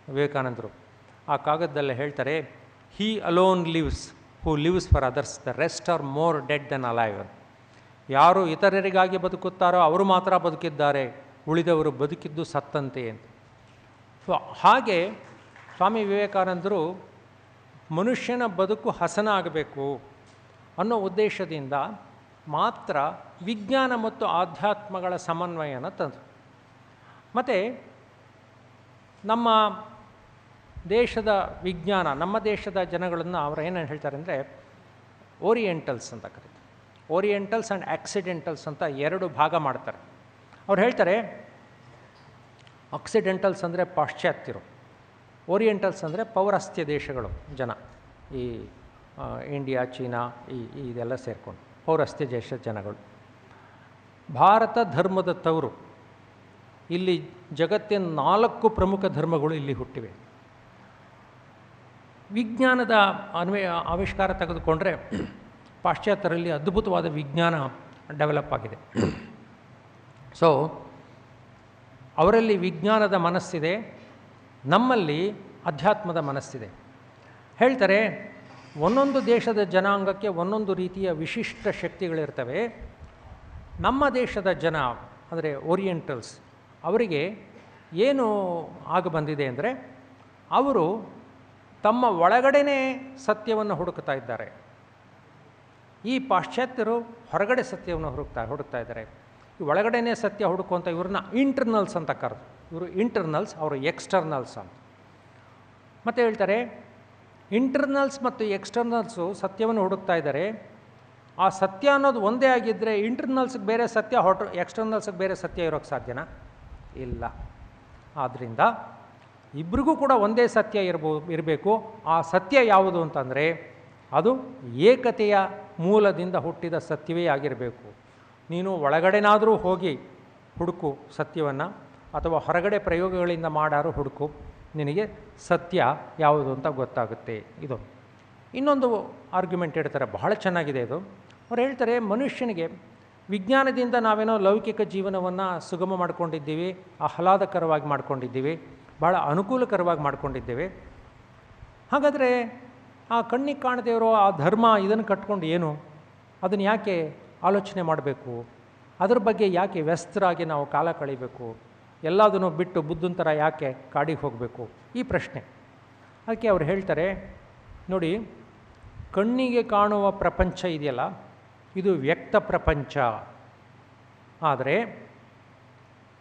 ವಿವೇಕಾನಂದರು. ಆ ಕಾಗದದಲ್ಲೇ ಹೇಳ್ತಾರೆ, he alone lives who lives for others, the rest are more dead than alive. ಯಾರು ಇತರರಿಗಾಗಿ ಬದುಕುತ್ತಾರೋ ಅವರು ಮಾತ್ರ ಬದುಕಿದ್ದಾರೆ, ಉಳಿದವರು ಬದುಕಿದ್ದು ಸತ್ತಂತೆ ಅಂತ. ಸೊ ಹಾಗೆ ಸ್ವಾಮಿ ವಿವೇಕಾನಂದರು ಮನುಷ್ಯನ ಬದುಕು ಹಸನ ಆಗಬೇಕು ಅನ್ನೋ ಉದ್ದೇಶದಿಂದ ಮಾತ್ರ ವಿಜ್ಞಾನ ಮತ್ತು ಆಧ್ಯಾತ್ಮಗಳ ಸಮನ್ವಯನ ತಂದರು. ಮತ್ತು ನಮ್ಮ ದೇಶದ ವಿಜ್ಞಾನ, ನಮ್ಮ ದೇಶದ ಜನಗಳನ್ನು ಅವರು ಏನೇನು ಹೇಳ್ತಾರೆ ಅಂದರೆ ಓರಿಯೆಂಟಲ್ಸ್ ಅಂತ ಕರೀತಾರೆ. ಓರಿಯೆಂಟಲ್ಸ್ ಆ್ಯಂಡ್ ಆಕ್ಸಿಡೆಂಟಲ್ಸ್ ಅಂತ ಎರಡು ಭಾಗ ಮಾಡ್ತಾರೆ. ಅವ್ರು ಹೇಳ್ತಾರೆ ಆಕ್ಸಿಡೆಂಟಲ್ಸ್ ಅಂದರೆ ಪಾಶ್ಚಾತ್ಯರು, ಓರಿಯೆಂಟಲ್ಸ್ ಅಂದರೆ ಪೌರಸ್ತ್ಯ ದೇಶಗಳು ಜನ, ಈ ಇಂಡಿಯಾ, ಚೀನಾ, ಇದೆಲ್ಲ ಸೇರಿಕೊಂಡು ಪೌರಸ್ತ್ಯ ದೇಶದ ಜನಗಳು. ಭಾರತ ಧರ್ಮದ ತವರು. ಇಲ್ಲಿ ಜಗತ್ತಿನ 4 ಪ್ರಮುಖ ಧರ್ಮಗಳು ಇಲ್ಲಿ ಹುಟ್ಟಿವೆ. ವಿಜ್ಞಾನದ ಆವಿಷ್ಕಾರ ತೆಗೆದುಕೊಂಡ್ರೆ ಪಾಶ್ಚಾತ್ಯರಲ್ಲಿ ಅದ್ಭುತವಾದ ವಿಜ್ಞಾನ ಡೆವಲಪ್ ಆಗಿದೆ. ಸೊ ಅವರಲ್ಲಿ ವಿಜ್ಞಾನದ ಮನಸ್ಸಿದೆ, ನಮ್ಮಲ್ಲಿ ಅಧ್ಯಾತ್ಮದ ಮನಸ್ಸಿದೆ. ಹೇಳ್ತಾರೆ ಒಂದೊಂದು ದೇಶದ ಜನಾಂಗಕ್ಕೆ ಒಂದೊಂದು ರೀತಿಯ ವಿಶಿಷ್ಟ ಶಕ್ತಿಗಳಿರ್ತವೆ. ನಮ್ಮ ದೇಶದ ಜನ ಅಂದರೆ ಓರಿಯೆಂಟಲ್ಸ್, ಅವರಿಗೆ ಏನು ಆಗ ಬಂದಿದೆ ಅಂದರೆ ಅವರು ತಮ್ಮ ಒಳಗಡೆನೇ ಸತ್ಯವನ್ನು ಹುಡುಕ್ತಾ ಇದ್ದಾರೆ. ಈ ಪಾಶ್ಚಾತ್ಯರು ಹೊರಗಡೆ ಸತ್ಯವನ್ನು ಹುಡುಕ್ತಾ ಇದ್ದಾರೆ. ಈ ಒಳಗಡೆನೇ ಸತ್ಯ ಹುಡುಕುವಂಥ ಇವ್ರನ್ನ ಇಂಟರ್ನಲ್ಸ್ ಅಂತ ಕರೆದು, ಇವರು ಇಂಟರ್ನಲ್ಸ್, ಅವರು ಎಕ್ಸ್ಟರ್ನಲ್ಸ್ ಅಂತ. ಮತ್ತು ಹೇಳ್ತಾರೆ ಇಂಟರ್ನಲ್ಸ್ ಮತ್ತು ಎಕ್ಸ್ಟರ್ನಲ್ಸು ಸತ್ಯವನ್ನು ಹುಡುಕ್ತಾ ಇದ್ದಾರೆ. ಆ ಸತ್ಯ ಅನ್ನೋದು ಒಂದೇ ಆಗಿದ್ದರೆ ಇಂಟರ್ನಲ್ಸ್ಗೆ ಬೇರೆ ಸತ್ಯ, ಎಕ್ಸ್ಟರ್ನಲ್ಸ್ಗೆ ಬೇರೆ ಸತ್ಯ ಇರೋಕ್ಕೆ ಸಾಧ್ಯನಾ? ಇಲ್ಲ. ಆದ್ದರಿಂದ ಇಬ್ಬರಿಗೂ ಕೂಡ ಒಂದೇ ಸತ್ಯ ಇರಬೇಕು. ಆ ಸತ್ಯ ಯಾವುದು ಅಂತಂದರೆ ಅದು ಏಕತೆಯ ಮೂಲದಿಂದ ಹುಟ್ಟಿದ ಸತ್ಯವೇ ಆಗಿರಬೇಕು. ನೀನು ಒಳಗಡೆನಾದರೂ ಹೋಗಿ ಹುಡುಕು ಸತ್ಯವನ್ನು, ಅಥವಾ ಹೊರಗಡೆ ಪ್ರಯೋಗಗಳಿಂದ ಮಾಡಾರು ಹುಡುಕು, ನಿನಗೆ ಸತ್ಯ ಯಾವುದು ಅಂತ ಗೊತ್ತಾಗುತ್ತೆ. ಇದು ಇನ್ನೊಂದು ಆರ್ಗ್ಯುಮೆಂಟ್ ಹೇಳ್ತಾರೆ, ಬಹಳ ಚೆನ್ನಾಗಿದೆ ಇದು. ಅವ್ರು ಹೇಳ್ತಾರೆ ಮನುಷ್ಯನಿಗೆ ವಿಜ್ಞಾನದಿಂದ ನಾವೇನೋ ಲೌಕಿಕ ಜೀವನವನ್ನು ಸುಗಮ ಮಾಡ್ಕೊಂಡಿದ್ದೀವಿ, ಆಹ್ಲಾದಕರವಾಗಿ ಮಾಡ್ಕೊಂಡಿದ್ದೀವಿ, ಭಾಳ ಅನುಕೂಲಕರವಾಗಿ ಮಾಡ್ಕೊಂಡಿದ್ದೇವೆ. ಹಾಗಾದರೆ ಆ ಕಣ್ಣಿಗೆ ಕಾಣದೇ ಇರೋ ಆ ಧರ್ಮ ಇದನ್ನು ಕಟ್ಕೊಂಡು ಏನು, ಅದನ್ನು ಯಾಕೆ ಆಲೋಚನೆ ಮಾಡಬೇಕು? ಅದ್ರ ಬಗ್ಗೆ ಯಾಕೆ ವ್ಯಸ್ತರಾಗಿ ನಾವು ಕಾಲ ಕಳಿಬೇಕು? ಎಲ್ಲದನ್ನು ಬಿಟ್ಟು ಬುದ್ಧನ ಥರ ಯಾಕೆ ಕಾಡಿಗೆ ಹೋಗಬೇಕು? ಈ ಪ್ರಶ್ನೆ. ಅದಕ್ಕೆ ಅವ್ರು ಹೇಳ್ತಾರೆ, ನೋಡಿ, ಕಣ್ಣಿಗೆ ಕಾಣುವ ಪ್ರಪಂಚ ಇದೆಯಲ್ಲ, ಇದು ವ್ಯಕ್ತ ಪ್ರಪಂಚ. ಆದರೆ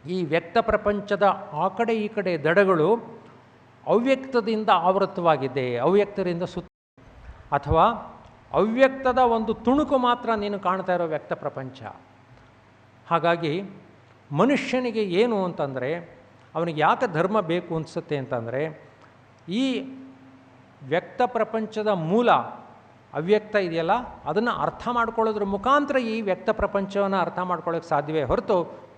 ಈ ವ್ಯಕ್ತ ಪ್ರಪಂಚದ ಆ ಕಡೆ ಈ ಕಡೆ ದಡಗಳು ಅವ್ಯಕ್ತದಿಂದ ಆವೃತವಾಗಿದೆ, ಅವ್ಯಕ್ತರಿಂದ ಸುತ್ತ, ಅಥವಾ ಅವ್ಯಕ್ತದ ಒಂದು ತುಣುಕು ಮಾತ್ರ ನೀನು ಕಾಣ್ತಾ ಇರೋ ವ್ಯಕ್ತ ಪ್ರಪಂಚ. ಹಾಗಾಗಿ ಮನುಷ್ಯನಿಗೆ ಏನು ಅಂತಂದರೆ, ಅವನಿಗೆ ಯಾಕೆ ಧರ್ಮ ಬೇಕು ಅನಿಸುತ್ತೆ ಅಂತಂದರೆ, ಈ ವ್ಯಕ್ತ ಪ್ರಪಂಚದ ಮೂಲ ಅವ್ಯಕ್ತ ಇದೆಯಲ್ಲ, ಅದನ್ನು ಅರ್ಥ ಮಾಡ್ಕೊಳ್ಳೋದ್ರ ಮುಖಾಂತರ ಈ ವ್ಯಕ್ತ ಪ್ರಪಂಚವನ್ನು ಅರ್ಥ ಮಾಡ್ಕೊಳ್ಳೋಕ್ಕೆ ಸಾಧ್ಯವೇ ಹೊರತು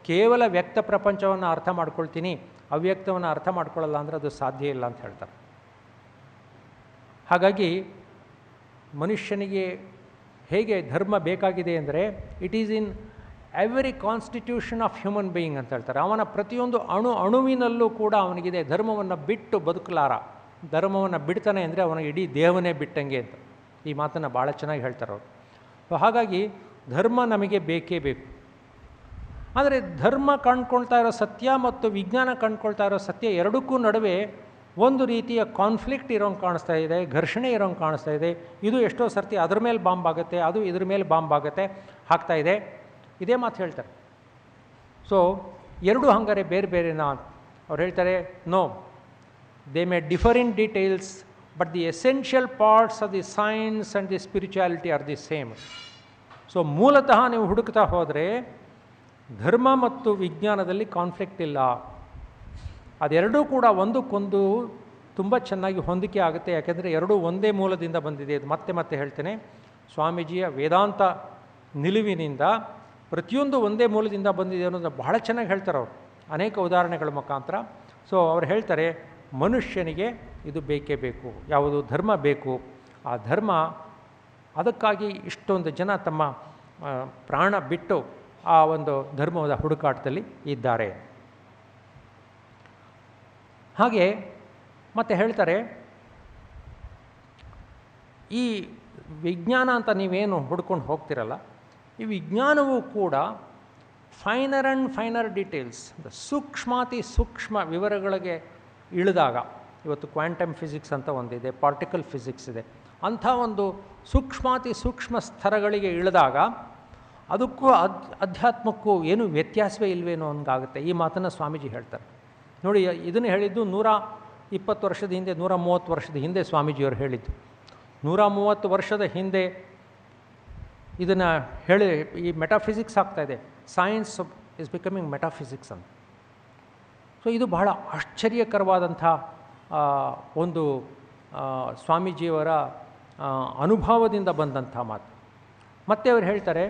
ಕೇವಲ ವ್ಯಕ್ತ ಪ್ರಪಂಚವನ್ನು ಅರ್ಥ ಮಾಡ್ಕೊಳ್ತೀನಿ, ಅವ್ಯಕ್ತವನ್ನು ಅರ್ಥ ಮಾಡ್ಕೊಳ್ಳಲ್ಲ ಅಂದರೆ ಅದು ಸಾಧ್ಯ ಇಲ್ಲ ಅಂತ ಹೇಳ್ತಾರೆ. ಹಾಗಾಗಿ ಮನುಷ್ಯನಿಗೆ ಹೇಗೆ ಧರ್ಮ ಬೇಕಾಗಿದೆ ಅಂದರೆ, it is in every constitution of human being ಅಂತ ಹೇಳ್ತಾರೆ. ಅವನ ಪ್ರತಿಯೊಂದು ಅಣುವಿನಲ್ಲೂ ಕೂಡ ಅವನಿಗಿದೆ. ಧರ್ಮವನ್ನು ಬಿಟ್ಟು ಬದುಕಲಾರ, ಧರ್ಮವನ್ನು ಬಿಡ್ತಾನೆ ಅಂದರೆ ಅವನ ಇಡೀ ದೇಹವನ್ನೇ ಬಿಟ್ಟಂಗೆ ಅಂತ ಈ ಮಾತನ್ನು ಭಾಳ ಚೆನ್ನಾಗಿ ಹೇಳ್ತಾರೆ ಅವರು. ಸೊ ಹಾಗಾಗಿ ಧರ್ಮ ನಮಗೆ ಬೇಕೇ ಬೇಕು. ಆದರೆ ಧರ್ಮ ಕಂಡುಕೊಳ್ತಾ ಇರೋ ಸತ್ಯ ಮತ್ತು ವಿಜ್ಞಾನ ಕಂಡುಕೊಳ್ತಾ ಇರೋ ಸತ್ಯ ಎರಡಕ್ಕೂ ನಡುವೆ ಒಂದು ರೀತಿಯ ಕಾನ್ಫ್ಲಿಕ್ಟ್ ಇರೋಂಗೆ ಕಾಣಿಸ್ತಾ ಇದೆ, ಘರ್ಷಣೆ ಇರೋಂಗೆ ಕಾಣಿಸ್ತಾ ಇದೆ. ಇದು ಎಷ್ಟೋ ಸರ್ತಿ ಅದ್ರ ಮೇಲೆ ಬಾಂಬ್ ಆಗುತ್ತೆ, ಅದು ಇದ್ರ ಮೇಲೆ ಬಾಂಬ್ ಆಗುತ್ತೆ, ಆಗ್ತಾ ಇದೆ. ಇದೇ ಮಾತು ಹೇಳ್ತಾರೆ. ಸೊ ಎರಡೂ ಹಂಗಾರೆ ಬೇರೆ ಬೇರೆನಾ? ಅವ್ರು ಹೇಳ್ತಾರೆ, no, they may differ in details, but the essential parts of the science and the spirituality are the same. So ಮೂಲತಃ ನೀವು ಹುಡುಕ್ತಾ ಹೋದರೆ ಧರ್ಮ ಮತ್ತು ವಿಜ್ಞಾನದಲ್ಲಿ ಕಾನ್ಫ್ಲಿಕ್ಟ್ ಇಲ್ಲ. ಅದೆರಡೂ ಕೂಡ ಒಂದಕ್ಕೊಂದು ತುಂಬ ಚೆನ್ನಾಗಿ ಹೊಂದಿಕೆ ಆಗುತ್ತೆ. ಯಾಕೆಂದರೆ ಎರಡೂ ಒಂದೇ ಮೂಲದಿಂದ ಬಂದಿದೆ. ಇದು ಮತ್ತೆ ಮತ್ತೆ ಹೇಳ್ತೇನೆ, ಸ್ವಾಮೀಜಿಯ ವೇದಾಂತ ನಿಲುವಿನಿಂದ ಪ್ರತಿಯೊಂದು ಒಂದೇ ಮೂಲದಿಂದ ಬಂದಿದೆ ಅನ್ನೋದನ್ನ ಬಹಳ ಚೆನ್ನಾಗಿ ಹೇಳ್ತಾರೆ ಅವರು, ಅನೇಕ ಉದಾಹರಣೆಗಳ ಮುಖಾಂತರ. ಸೊ ಅವ್ರು ಹೇಳ್ತಾರೆ, ಮನುಷ್ಯನಿಗೆ ಇದು ಬೇಕೇ ಬೇಕು, ಯಾವುದು ಧರ್ಮ ಬೇಕು. ಆ ಧರ್ಮ, ಅದಕ್ಕಾಗಿ ಇಷ್ಟೊಂದು ಜನ ತಮ್ಮ ಪ್ರಾಣ ಬಿಟ್ಟು ಆ ಒಂದು ಧರ್ಮದ ಹುಡುಕಾಟದಲ್ಲಿ ಇದ್ದಾರೆ. ಹಾಗೆ ಮತ್ತೆ ಹೇಳ್ತಾರೆ, ಈ ವಿಜ್ಞಾನ ಅಂತ ನೀವೇನು ಹುಡ್ಕೊಂಡು ಹೋಗ್ತಿರಲ್ಲ, ಈ ವಿಜ್ಞಾನವೂ ಕೂಡ ಫೈನರ್ ಆ್ಯಂಡ್ ಫೈನರ್ ಡೀಟೇಲ್ಸ್, ಸೂಕ್ಷ್ಮಾತಿ ಸೂಕ್ಷ್ಮ ವಿವರಗಳಿಗೆ ಇಳಿದಾಗ, ಇವತ್ತು ಕ್ವಾಂಟಮ್ ಫಿಸಿಕ್ಸ್ ಅಂತ ಒಂದಿದೆ, ಪಾರ್ಟಿಕಲ್ ಫಿಸಿಕ್ಸ್ ಇದೆ, ಅಂಥ ಒಂದು ಸೂಕ್ಷ್ಮಾತಿ ಸೂಕ್ಷ್ಮ ಸ್ತರಗಳಿಗೆ ಇಳಿದಾಗ ಅದಕ್ಕೂ ಅಧ್ಯಾತ್ಮಕ್ಕೂ ಏನು ವ್ಯತ್ಯಾಸವೇ ಇಲ್ವೇನೋ ಹಂಗಾಗುತ್ತೆ. ಈ ಮಾತನ್ನು ಸ್ವಾಮೀಜಿ ಹೇಳ್ತಾರೆ. ನೋಡಿ, ಇದನ್ನು ಹೇಳಿದ್ದು 20 ವರ್ಷದ ಹಿಂದೆ 130 ವರ್ಷದ ಹಿಂದೆ ಸ್ವಾಮೀಜಿಯವರು ಹೇಳಿದ್ದು. 130 ವರ್ಷದ ಹಿಂದೆ ಇದನ್ನು ಹೇಳಿ ಈ ಮೆಟಾಫಿಸಿಕ್ಸ್ ಆಗ್ತಾಯಿದೆ, ಸೈನ್ಸ್ ಇಸ್ ಬಿಕಮಿಂಗ್ ಮೆಟಾಫಿಸಿಕ್ಸ್ ಅಂತ. ಸೊ ಇದು ಬಹಳ ಆಶ್ಚರ್ಯಕರವಾದಂಥ ಒಂದು ಸ್ವಾಮೀಜಿಯವರ ಅನುಭವದಿಂದ ಬಂದಂಥ ಮಾತು. ಮತ್ತೆ ಅವರು ಹೇಳ್ತಾರೆ,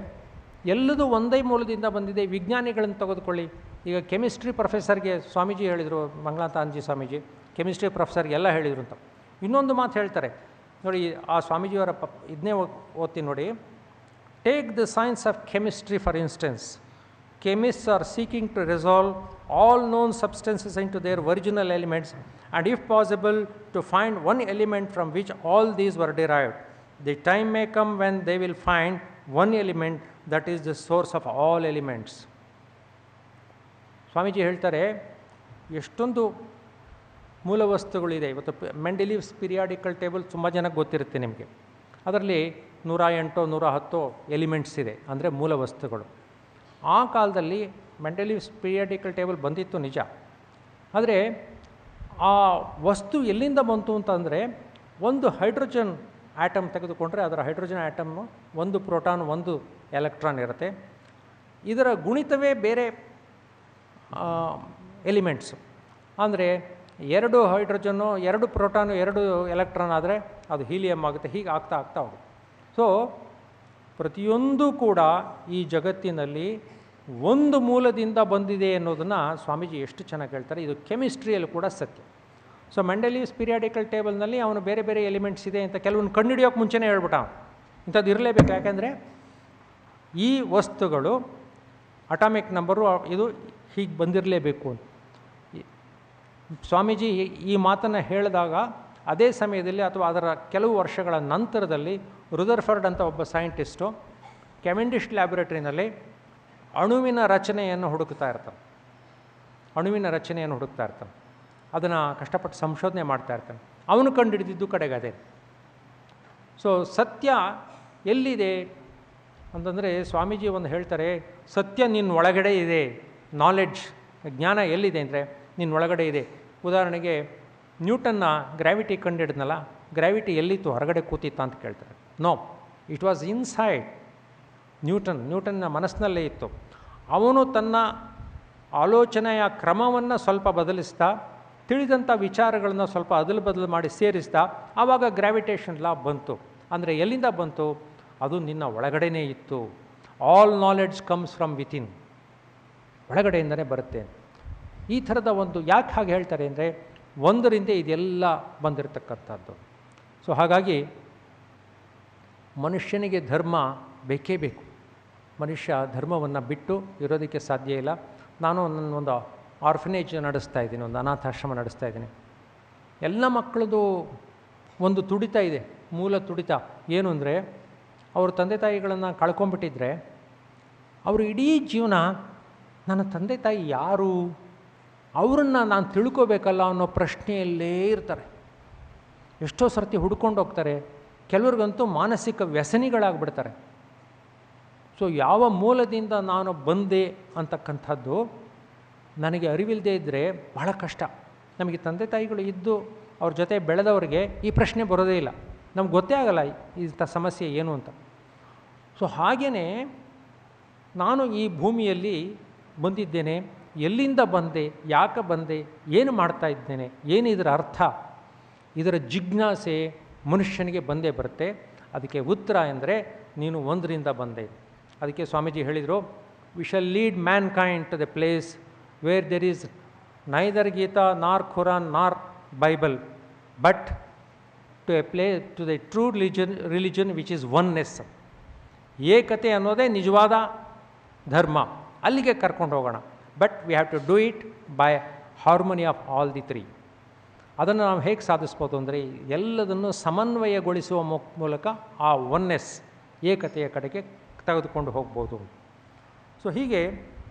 ಎಲ್ಲದೂ ಒಂದೇ ಮೂಲದಿಂದ ಬಂದಿದೆ. ವಿಜ್ಞಾನಿಗಳನ್ನು ತೆಗೆದುಕೊಳ್ಳಿ, ಈಗ ಕೆಮಿಸ್ಟ್ರಿ ಪ್ರೊಫೆಸರ್ಗೆ ಸ್ವಾಮೀಜಿ ಹೇಳಿದರು, ಮಂಗಳಾನಂದಜಿ ಸ್ವಾಮೀಜಿ ಕೆಮಿಸ್ಟ್ರಿ ಪ್ರೊಫೆಸರ್ಗೆ ಎಲ್ಲ ಹೇಳಿದರು ಅಂತ. ಇನ್ನೊಂದು ಮಾತು ಹೇಳ್ತಾರೆ ನೋಡಿ, ಆ ಸ್ವಾಮೀಜಿಯವರ ಇದನ್ನೇ ಓದ್ತೀನಿ ನೋಡಿ. Take the science of chemistry for instance. Chemists are seeking to resolve all known substances into their original elements, and if possible to find one element from which all these were derived. The time may come when they will find one element that is the source of all elements. Swamiji ಹೇಳ್ತಾರೆ, ಎಷ್ಟೊಂದು ಮೂಲ ವಸ್ತುಗಳಿದೆ. ಇವತ್ತು ಮೆಂಡೆಲೀವ್ಸ್ periodical table ತುಂಬ ಜನಕ್ಕೆ ಗೊತ್ತಿರುತ್ತೆ ನಿಮಗೆ. ಅದರಲ್ಲಿ 108 110 elements ಇದೆ, ಅಂದರೆ ಮೂಲ ವಸ್ತುಗಳು. ಆ ಕಾಲದಲ್ಲಿ ಮೆಂಡೆಲೀವ್ಸ್ ಪೀರಿಯಾಡಿಕಲ್ ಟೇಬಲ್ ಬಂದಿತ್ತು ನಿಜ, ಆದರೆ ಆ ವಸ್ತು ಎಲ್ಲಿಂದ ಬಂತು ಅಂತಂದರೆ, ಒಂದು ಹೈಡ್ರೋಜನ್ ಆ್ಯಟಮ್ ತೆಗೆದುಕೊಂಡ್ರೆ ಅದರ ಹೈಡ್ರೋಜನ್ ಆ್ಯಟಮ್ನು ಒಂದು ಪ್ರೋಟಾನ್ ಒಂದು ಎಲೆಕ್ಟ್ರಾನ್ ಇರುತ್ತೆ. ಇದರ ಗುಣಿತವೇ ಬೇರೆ ಎಲಿಮೆಂಟ್ಸು. ಅಂದರೆ 2 ಹೈಡ್ರೋಜನ್ನು 2 ಪ್ರೋಟಾನು 2 ಎಲೆಕ್ಟ್ರಾನ್ ಆದರೆ ಅದು ಹೀಲಿಯಮ್ ಆಗುತ್ತೆ. ಹೀಗೆ ಆಗ್ತಾ ಆಗ್ತಾ ಹೋಗುತ್ತೆ. ಸೊ ಪ್ರತಿಯೊಂದು ಕೂಡ ಈ ಜಗತ್ತಿನಲ್ಲಿ ಒಂದು ಮೂಲದಿಂದ ಬಂದಿದೆ ಅನ್ನೋದನ್ನು ಸ್ವಾಮೀಜಿ ಎಷ್ಟು ಚೆನ್ನಾಗಿ ಹೇಳ್ತಾರೆ. ಇದು ಕೆಮಿಸ್ಟ್ರಿಯಲ್ಲಿ ಕೂಡ ಸತ್ಯ. ಸೊ ಮೆಂಡೆಲೀವ್ಸ್ ಪೀರಿಯಾಡಿಕಲ್ ಟೇಬಲ್ನಲ್ಲಿ ಅವನು ಬೇರೆ ಬೇರೆ ಎಲಿಮೆಂಟ್ಸ್ ಇದೆ ಅಂತ ಕೆಲವೊಂದು ಕಂಡುಹಿಡಿಯೋಕೆ ಮುಂಚೆನೇ ಹೇಳ್ಬಿಟ್ಟ. ಇಂಥದ್ದು ಇರಲೇಬೇಕು, ಯಾಕೆಂದರೆ ಈ ವಸ್ತುಗಳು ಅಟಾಮಿಕ್ ನಂಬರು ಇದು ಹೀಗೆ ಬಂದಿರಲೇಬೇಕು ಅಂತ. ಸ್ವಾಮೀಜಿ ಈ ಮಾತನ್ನು ಹೇಳಿದಾಗ ಅದೇ ಸಮಯದಲ್ಲಿ ಅಥವಾ ಅದರ ಕೆಲವು ವರ್ಷಗಳ ನಂತರದಲ್ಲಿ ರುದರ್ಫರ್ಡ್ ಅಂತ ಒಬ್ಬ ಸೈಂಟಿಸ್ಟು ಕೆವೆಂಡಿಷ್ ಲ್ಯಾಬೊರೇಟರಿನಲ್ಲಿ ಅಣುವಿನ ರಚನೆಯನ್ನು ಹುಡುಕ್ತಾ ಇರ್ತಾನೆ. ಅದನ್ನು ಕಷ್ಟಪಟ್ಟು ಸಂಶೋಧನೆ ಮಾಡ್ತಾ ಇರ್ತಾನೆ. ಅವನು ಕಂಡುಹಿಡಿದಿದ್ದು ಕಡೆಗೆ ಅದೇ. ಸೊ ಸತ್ಯ ಎಲ್ಲಿದೆ ಅಂತಂದರೆ ಸ್ವಾಮೀಜಿ ಒಂದು ಹೇಳ್ತಾರೆ, ಸತ್ಯ ನಿನ್ನ ಒಳಗಡೆ ಇದೆ. ನಾಲೆಡ್ಜ್, ಜ್ಞಾನ ಎಲ್ಲಿದೆ ಅಂದರೆ ನಿನ್ನ ಒಳಗಡೆ ಇದೆ. ಉದಾಹರಣೆಗೆ ನ್ಯೂಟನ್ನ ಗ್ರಾವಿಟಿ ಕಂಡುಹಿಡಿದ್ನಲ್ಲ, ಗ್ರಾವಿಟಿ ಎಲ್ಲಿತ್ತು, ಹೊರಗಡೆ ಕೂತಿತ್ತ ಅಂತ ಕೇಳ್ತಾರೆ. ನೋ, ಇಟ್ ವಾಸ್ ಇನ್ಸೈಡ್ ನ್ಯೂಟನ್ನ ಮನಸ್ಸಿನಲ್ಲೇ ಇತ್ತು. ಅವನು ತನ್ನ ಆಲೋಚನೆಯ ಕ್ರಮವನ್ನು ಸ್ವಲ್ಪ ಬದಲಿಸ್ತಾ, ತಿಳಿದಂಥ ವಿಚಾರಗಳನ್ನು ಸ್ವಲ್ಪ ಬದಲು ಮಾಡಿ ಸೇರಿಸ್ತಾ, ಆವಾಗ ಗ್ರಾವಿಟೇಷನ್ ಲಾ ಬಂತು. ಅಂದರೆ ಎಲ್ಲಿಂದ ಬಂತು? ಅದು ನಿನ್ನ ಒಳಗಡೆನೇ ಇತ್ತು. All knowledge comes from within, ಒಳಗಡೆಯಿಂದನೇ ಬರುತ್ತೆ. ಈ ಥರದ ಒಂದು ಯಾಕೆ ಹಾಗೆ ಹೇಳ್ತಾರೆ ಅಂದರೆ, ಒಂದರಿಂದ ಇದೆಲ್ಲ ಬಂದಿರತಕ್ಕಂಥದ್ದು. ಸೊ ಹಾಗಾಗಿ ಮನುಷ್ಯನಿಗೆ ಧರ್ಮ ಬೇಕೇ ಬೇಕು. ಮನುಷ್ಯ ಧರ್ಮವನ್ನು ಬಿಟ್ಟು ಇರೋದಕ್ಕೆ ಸಾಧ್ಯ ಇಲ್ಲ. ನಾನು ನನ್ನೊಂದು ಆರ್ಫನೇಜ್ ನಡೆಸ್ತಾ ಇದ್ದೀನಿ, ಒಂದು ಅನಾಥಾಶ್ರಮ ನಡೆಸ್ತಾ ಇದ್ದೀನಿ. ಎಲ್ಲ ಮಕ್ಕಳದು ಒಂದು ತುಡಿತ ಇದೆ, ಮೂಲ ತುಡಿತ. ಏನು ಅಂದರೆ, ಅವ್ರ ತಂದೆ ತಾಯಿಗಳನ್ನು ಕಳ್ಕೊಂಬಿಟ್ಟಿದ್ರೆ ಅವರು ಇಡೀ ಜೀವನ ನನ್ನ ತಂದೆ ತಾಯಿ ಯಾರು, ಅವರನ್ನು ನಾನು ತಿಳ್ಕೋಬೇಕಲ್ಲ ಅನ್ನೋ ಪ್ರಶ್ನೆಯಲ್ಲೇ ಇರ್ತಾರೆ. ಎಷ್ಟೋ ಸರ್ತಿ ಹುಡ್ಕೊಂಡು ಹೋಗ್ತಾರೆ. ಕೆಲವ್ರಿಗಂತೂ ಮಾನಸಿಕ ವ್ಯಸನಿಗಳಾಗ್ಬಿಡ್ತಾರೆ. ಸೊ ಯಾವ ಮೂಲದಿಂದ ನಾನು ಬಂದೆ ಅಂತಕ್ಕಂಥದ್ದು ನನಗೆ ಅರಿವಿಲ್ಲದೆ ಇದ್ದರೆ ಬಹಳ ಕಷ್ಟ. ನಮಗೆ ತಂದೆ ತಾಯಿಗಳು ಇದ್ದು ಅವ್ರ ಜೊತೆ ಬೆಳೆದವ್ರಿಗೆ ಈ ಪ್ರಶ್ನೆ ಬರೋದೇ ಇಲ್ಲ. ನಮ್ಗೆ ಗೊತ್ತೇ ಆಗಲ್ಲ ಇಂಥ ಸಮಸ್ಯೆ ಏನು ಅಂತ. ಸೊ ಹಾಗೆಯೇ ನಾನು ಈ ಭೂಮಿಯಲ್ಲಿ ಬಂದಿದ್ದೇನೆ, ಎಲ್ಲಿಂದ ಬಂದೆ, ಯಾಕೆ ಬಂದೆ, ಏನು ಮಾಡ್ತಾ ಇದ್ದೇನೆ, ಏನಿದರ ಅರ್ಥ, ಇದರ ಜಿಜ್ಞಾಸೆ ಮನುಷ್ಯನಿಗೆ ಬಂದೇ ಬರುತ್ತೆ. ಅದಕ್ಕೆ ಉತ್ತರ ಎಂದರೆ ನೀನು ಒಂದರಿಂದ ಬಂದೆ. ಅದಕ್ಕೆ ಸ್ವಾಮೀಜಿ ಹೇಳಿದರು, we shall lead mankind to the place where there is neither Gita nor Quran nor Bible but to a to the true religion which is oneness. ಏಕತೆ ಅನ್ನೋದೇ ನಿಜವಾದ ಧರ್ಮ. ಅಲ್ಲಿಗೆ ಕರ್ಕೊಂಡು ಹೋಗೋಣ. But we have to do it by harmony of all the three. ಅದನ್ನು ನಾವು ಹೇಗೆ ಸಾಧಿಸ್ಬೋದು ಅಂದರೆ, ಎಲ್ಲದನ್ನು ಸಮನ್ವಯಗೊಳಿಸುವ ಮೂಲಕ ಆ ಒನ್ನೆಸ್, ಏಕತೆಯ ಕಡೆಗೆ ತೆಗೆದುಕೊಂಡು ಹೋಗ್ಬೋದು. ಸೊ ಹೀಗೆ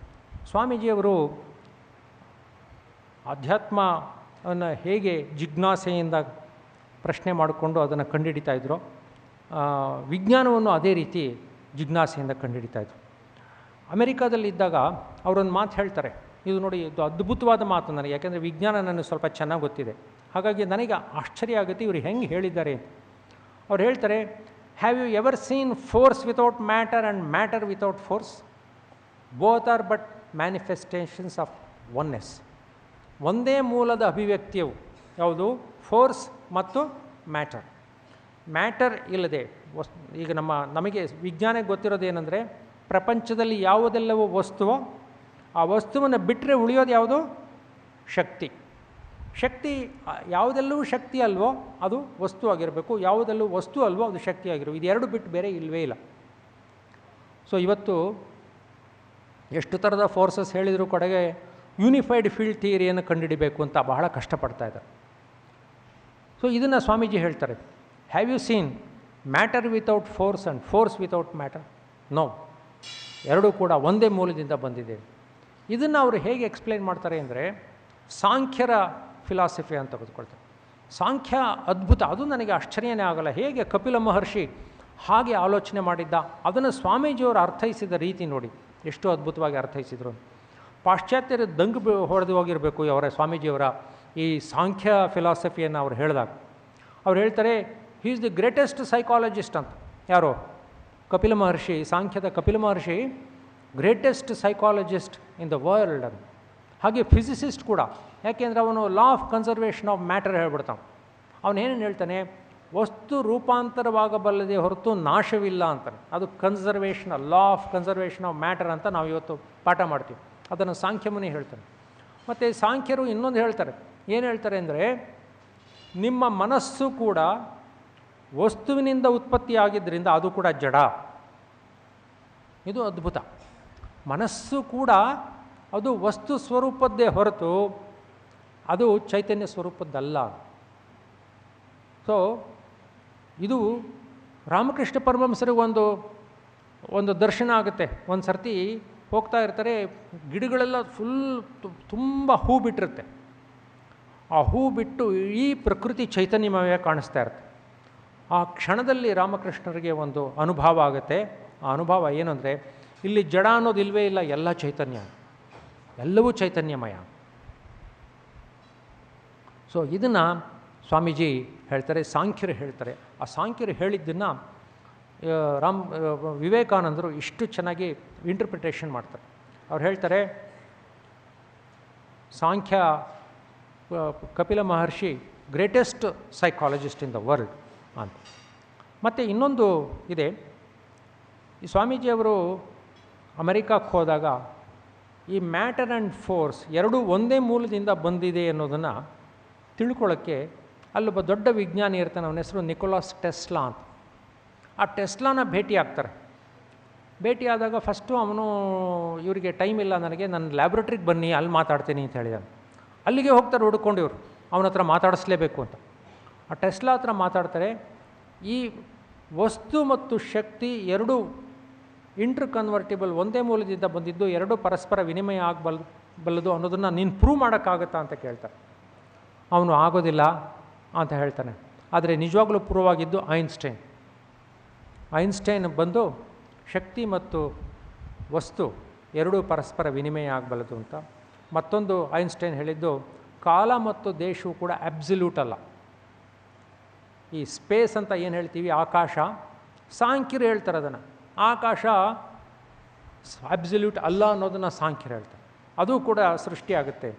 ಸ್ವಾಮೀಜಿಯವರು ಅಧ್ಯಾತ್ಮವನ್ನು ಹೇಗೆ ಜಿಜ್ಞಾಸೆಯಿಂದ ಪ್ರಶ್ನೆ ಮಾಡಿಕೊಂಡು ಅದನ್ನು ಕಂಡುಹಿಡಿತಾ ಇದ್ರು, ವಿಜ್ಞಾನವನ್ನು ಅದೇ ರೀತಿ ಜಿಜ್ಞಾಸೆಯಿಂದ ಕಂಡುಹಿಡಿತಾಯಿದ್ರು. ಅಮೆರಿಕಾದಲ್ಲಿದ್ದಾಗ ಅವರೊಂದು ಮಾತು ಹೇಳ್ತಾರೆ, ಇದು ನೋಡಿ, ಇದು ಅದ್ಭುತವಾದ ಮಾತು ನನಗೆ, ಯಾಕೆಂದರೆ ವಿಜ್ಞಾನ ನನಗೆ ಸ್ವಲ್ಪ ಚೆನ್ನಾಗಿ ಗೊತ್ತಿದೆ. ಹಾಗಾಗಿ ನನಗೆ ಆಶ್ಚರ್ಯ ಆಗುತ್ತೆ ಇವರು ಹೆಂಗೆ ಹೇಳಿದ್ದಾರೆ ಅಂತ. ಅವ್ರು ಹೇಳ್ತಾರೆ, have you ever seen force without matter and matter without force? Both are but manifestations of oneness. ಒಂದೇ ಮೂಲದ ಅಭಿವ್ಯಕ್ತಿಯವು ಯಾವುದು? ಫೋರ್ಸ್ ಮತ್ತು ಮ್ಯಾಟರ್. ಮ್ಯಾಟರ್ ಇಲ್ಲದೆ ಈಗ ನಮಗೆ ವಿಜ್ಞಾನಕ್ಕೆ ಗೊತ್ತಿರೋದೇನೆಂದರೆ, ಪ್ರಪಂಚದಲ್ಲಿ ಯಾವುದೆಲ್ಲವೂ ವಸ್ತುವೋ ಆ ವಸ್ತುವನ್ನು ಬಿಟ್ಟರೆ ಉಳಿಯೋದು ಯಾವುದು? ಶಕ್ತಿ. ಶಕ್ತಿ ಯಾವುದೆಲ್ಲವೂ ಶಕ್ತಿ ಅಲ್ವೋ ಅದು ವಸ್ತು ಆಗಿರಬೇಕು, ಯಾವುದೆಲ್ಲವೂ ವಸ್ತು ಅಲ್ವೋ ಅದು ಶಕ್ತಿ ಆಗಿರಬೇಕು. ಇದೆರಡು ಬಿಟ್ಟು ಬೇರೆ ಇಲ್ಲವೇ ಇಲ್ಲ. ಸೊ ಇವತ್ತು ಎಷ್ಟು ಥರದ ಫೋರ್ಸಸ್ ಹೇಳಿದರೂ ಕಡೆಗೆ ಯೂನಿಫೈಡ್ ಫೀಲ್ಡ್ ಥಿಯರಿಯನ್ನು ಕಂಡುಹಿಡಿಬೇಕು ಅಂತ ಬಹಳ ಕಷ್ಟಪಡ್ತಾ ಇದ್ದಾರೆ. ಸೊ ಇದನ್ನು ಸ್ವಾಮೀಜಿ ಹೇಳ್ತಾರೆ, have you seen matter without force and force without matter? No, ಎರಡೂ ಕೂಡ ಒಂದೇ ಮೂಲದಿಂದ ಬಂದಿದೆ. ಇದನ್ನು ಅವರು ಹೇಗೆ ಎಕ್ಸ್ಪ್ಲೈನ್ ಮಾಡ್ತಾರೆ ಅಂದರೆ, ಸಾಂಖ್ಯರ ಫಿಲಾಸಫಿ ಅಂತ ತೆಗೆದುಕೊಳ್ತಾರೆ. ಸಾಂಖ್ಯ ಅದ್ಭುತ, ಅದು ನನಗೆ ಆಶ್ಚರ್ಯನೇ ಆಗಲ್ಲ. ಹೇಗೆ ಕಪಿಲ ಮಹರ್ಷಿ ಹಾಗೆ ಆಲೋಚನೆ ಮಾಡಿದ್ದ, ಅದನ್ನು ಸ್ವಾಮೀಜಿಯವರು ಅರ್ಥೈಸಿದ ರೀತಿ ನೋಡಿ ಎಷ್ಟು ಅದ್ಭುತವಾಗಿ ಅರ್ಥೈಸಿದರು. ಪಾಶ್ಚಾತ್ಯರ ದಂಗು ಹೊಡೆದು ಹೋಗಿರಬೇಕು ಅವರ ಸ್ವಾಮೀಜಿಯವರ ಈ ಸಾಂಖ್ಯ ಫಿಲಾಸಫಿಯನ್ನು ಅವ್ರು ಹೇಳಿದಾಗ. ಅವ್ರು ಹೇಳ್ತಾರೆ, he is the greatest psychologist ಅಂತ. ಯಾರೋ ಕಪಿಲ ಮಹರ್ಷಿ, ಸಾಂಖ್ಯದ Kapila Maharshi greatest psychologist in the world ಅಂತ. ಹಾಗೆ ಫಿಸಿಸಿಸ್ಟ್ ಕೂಡ, ಯಾಕೆಂದರೆ ಅವನು law of conservation of matter ಹೇಳ್ಬಿಡ್ತಾನೆ. ಅವನೇನೇನು ಹೇಳ್ತಾನೆ, ವಸ್ತು ರೂಪಾಂತರವಾಗಬಲ್ಲದೆ ಹೊರತು ನಾಶವಿಲ್ಲ ಅಂತಾನೆ. ಅದು conservation, law of conservation of matter ಅಂತ ನಾವು ಇವತ್ತು ಪಾಠ ಮಾಡ್ತೀವಿ. ಅದನ್ನು ಸಾಂಖ್ಯ ಮುನಿ ಹೇಳ್ತಾನೆ. ಮತ್ತು ಸಾಂಖ್ಯರು ಇನ್ನೊಂದು ಹೇಳ್ತಾರೆ, ಏನು ಹೇಳ್ತಾರೆ ಅಂದರೆ, ನಿಮ್ಮ ಮನಸ್ಸು ಕೂಡ ವಸ್ತುವಿನಿಂದ ಉತ್ಪತ್ತಿಯಾಗಿದ್ದರಿಂದ ಅದು ಕೂಡ ಜಡ. ಇದು ಅದ್ಭುತ. ಮನಸ್ಸು ಕೂಡ ಅದು ವಸ್ತು ಸ್ವರೂಪದ್ದೇ ಹೊರತು ಅದು ಚೈತನ್ಯ ಸ್ವರೂಪದ್ದಲ್ಲ. ಸೊ ಇದು ರಾಮಕೃಷ್ಣ ಪರಮಹಂಸರಿಗೆ ಒಂದು ದರ್ಶನ ಆಗುತ್ತೆ. ಒಂದು ಸರ್ತಿ ಹೋಗ್ತಾ ಇರ್ತಾರೆ, ಗಿಡಗಳೆಲ್ಲ ಫುಲ್ ತುಂಬ ಹೂ ಬಿಟ್ಟಿರುತ್ತೆ. ಆ ಹೂ ಬಿಟ್ಟು ಈ ಪ್ರಕೃತಿ ಚೈತನ್ಯಮಯ ಕಾಣಿಸ್ತಾ ಇರುತ್ತೆ. ಆ ಕ್ಷಣದಲ್ಲಿ ರಾಮಕೃಷ್ಣರಿಗೆ ಒಂದು ಅನುಭವ ಆಗುತ್ತೆ. ಆ ಅನುಭವ ಏನಂದರೆ, ಇಲ್ಲಿ ಜಡ ಅನ್ನೋದು ಇಲ್ಲವೇ ಇಲ್ಲ, ಎಲ್ಲ ಚೈತನ್ಯ, ಎಲ್ಲವೂ ಚೈತನ್ಯಮಯ. ಸೊ ಇದನ್ನು ಸ್ವಾಮೀಜಿ ಹೇಳ್ತಾರೆ, ಸಾಂಖ್ಯರು ಹೇಳ್ತಾರೆ. ಆ ಸಾಂಖ್ಯರು ಹೇಳಿದ್ದನ್ನು ವಿವೇಕಾನಂದರು ಇಷ್ಟು ಚೆನ್ನಾಗಿ ಇಂಟರ್ಪ್ರಿಟೇಷನ್ ಮಾಡ್ತಾರೆ. ಅವ್ರು ಹೇಳ್ತಾರೆ, Sankhya Kapila Maharshi greatest psychologist in the world ಅಂತ. ಮತ್ತು ಇನ್ನೊಂದು ಇದೆ, ಈ ಸ್ವಾಮೀಜಿಯವರು ಅಮೆರಿಕಕ್ಕೆ ಹೋದಾಗ ಈ ಮ್ಯಾಟರ್ ಆ್ಯಂಡ್ ಫೋರ್ಸ್ ಎರಡೂ ಒಂದೇ ಮೂಲದಿಂದ ಬಂದಿದೆ ಅನ್ನೋದನ್ನು ತಿಳ್ಕೊಳ್ಳೋಕ್ಕೆ ಅಲ್ಲೊಬ್ಬ ದೊಡ್ಡ ವಿಜ್ಞಾನಿ ಇರ್ತಾನೆ, ಅವನ ಹೆಸರು ನಿಕೋಲಾಸ್ ಟೆಸ್ಲಾ ಅಂತ. ಆ ಟೆಸ್ಲಾನ ಭೇಟಿ ಆಗ್ತಾರೆ. ಭೇಟಿಯಾದಾಗ ಫಸ್ಟು ಅವನು, ಇವರಿಗೆ ಟೈಮ್ ಇಲ್ಲ ನನಗೆ, ನನ್ನ ಲ್ಯಾಬ್ರೇಟ್ರಿಗೆ ಬನ್ನಿ, ಅಲ್ಲಿ ಮಾತಾಡ್ತೀನಿ ಅಂತ ಹೇಳಿದಾನೆ. ಅಲ್ಲಿಗೆ ಹೋಗ್ತಾರೆ ಹುಡ್ಕೊಂಡು ಇವರು, ಅವನ ಹತ್ರ ಮಾತಾಡಿಸ್ಲೇಬೇಕು ಅಂತ. ಆ ಟೆಸ್ಲಾ ಹತ್ರ ಮಾತಾಡ್ತಾರೆ. ಈ ವಸ್ತು ಮತ್ತು ಶಕ್ತಿ ಎರಡೂ ಇಂಟರ್ ಕನ್ವರ್ಟಿಬಲ್, ಒಂದೇ ಮೂಲದಿಂದ ಬಂದಿದ್ದು, ಎರಡೂ ಪರಸ್ಪರ ವಿನಿಮಯ ಆಗಬಲ್ಲದು ಅನ್ನೋದನ್ನು ನೀನು ಪ್ರೂವ್ ಮಾಡೋಕ್ಕಾಗತ್ತಾ ಅಂತ ಕೇಳ್ತಾರೆ. ಅವನು ಆಗೋದಿಲ್ಲ ಅಂತ ಹೇಳ್ತಾನೆ. ಆದರೆ ನಿಜವಾಗ್ಲೂ ಪ್ರೂವ್ ಆಗಿದ್ದು ಐನ್ಸ್ಟೈನ್ ಬಂದು ಶಕ್ತಿ ಮತ್ತು ವಸ್ತು ಎರಡೂ ಪರಸ್ಪರ ವಿನಿಮಯ ಆಗಬಲ್ಲದು ಅಂತ. ಮತ್ತೊಂದು ಐನ್ಸ್ಟೈನ್ ಹೇಳಿದ್ದು, ಕಾಲ ಮತ್ತು ದೇಶವು ಕೂಡ ಅಬ್ಸಲ್ಯೂಟ್ ಅಲ್ಲ. ಈ ಸ್ಪೇಸ್ ಅಂತ ಏನು ಹೇಳ್ತೀವಿ, ಆಕಾಶ, ಸಾಂಖ್ಯರು ಹೇಳ್ತಾರೆ ಅದನ್ನು, ಆಕಾಶ ಅಬ್ಸಲ್ಯೂಟ್ ಅಲ್ಲ ಅನ್ನೋದನ್ನು ಸಾಂಖ್ಯರು ಹೇಳ್ತಾರೆ. ಅದು ಕೂಡ ಸೃಷ್ಟಿಯಾಗುತ್ತೆ.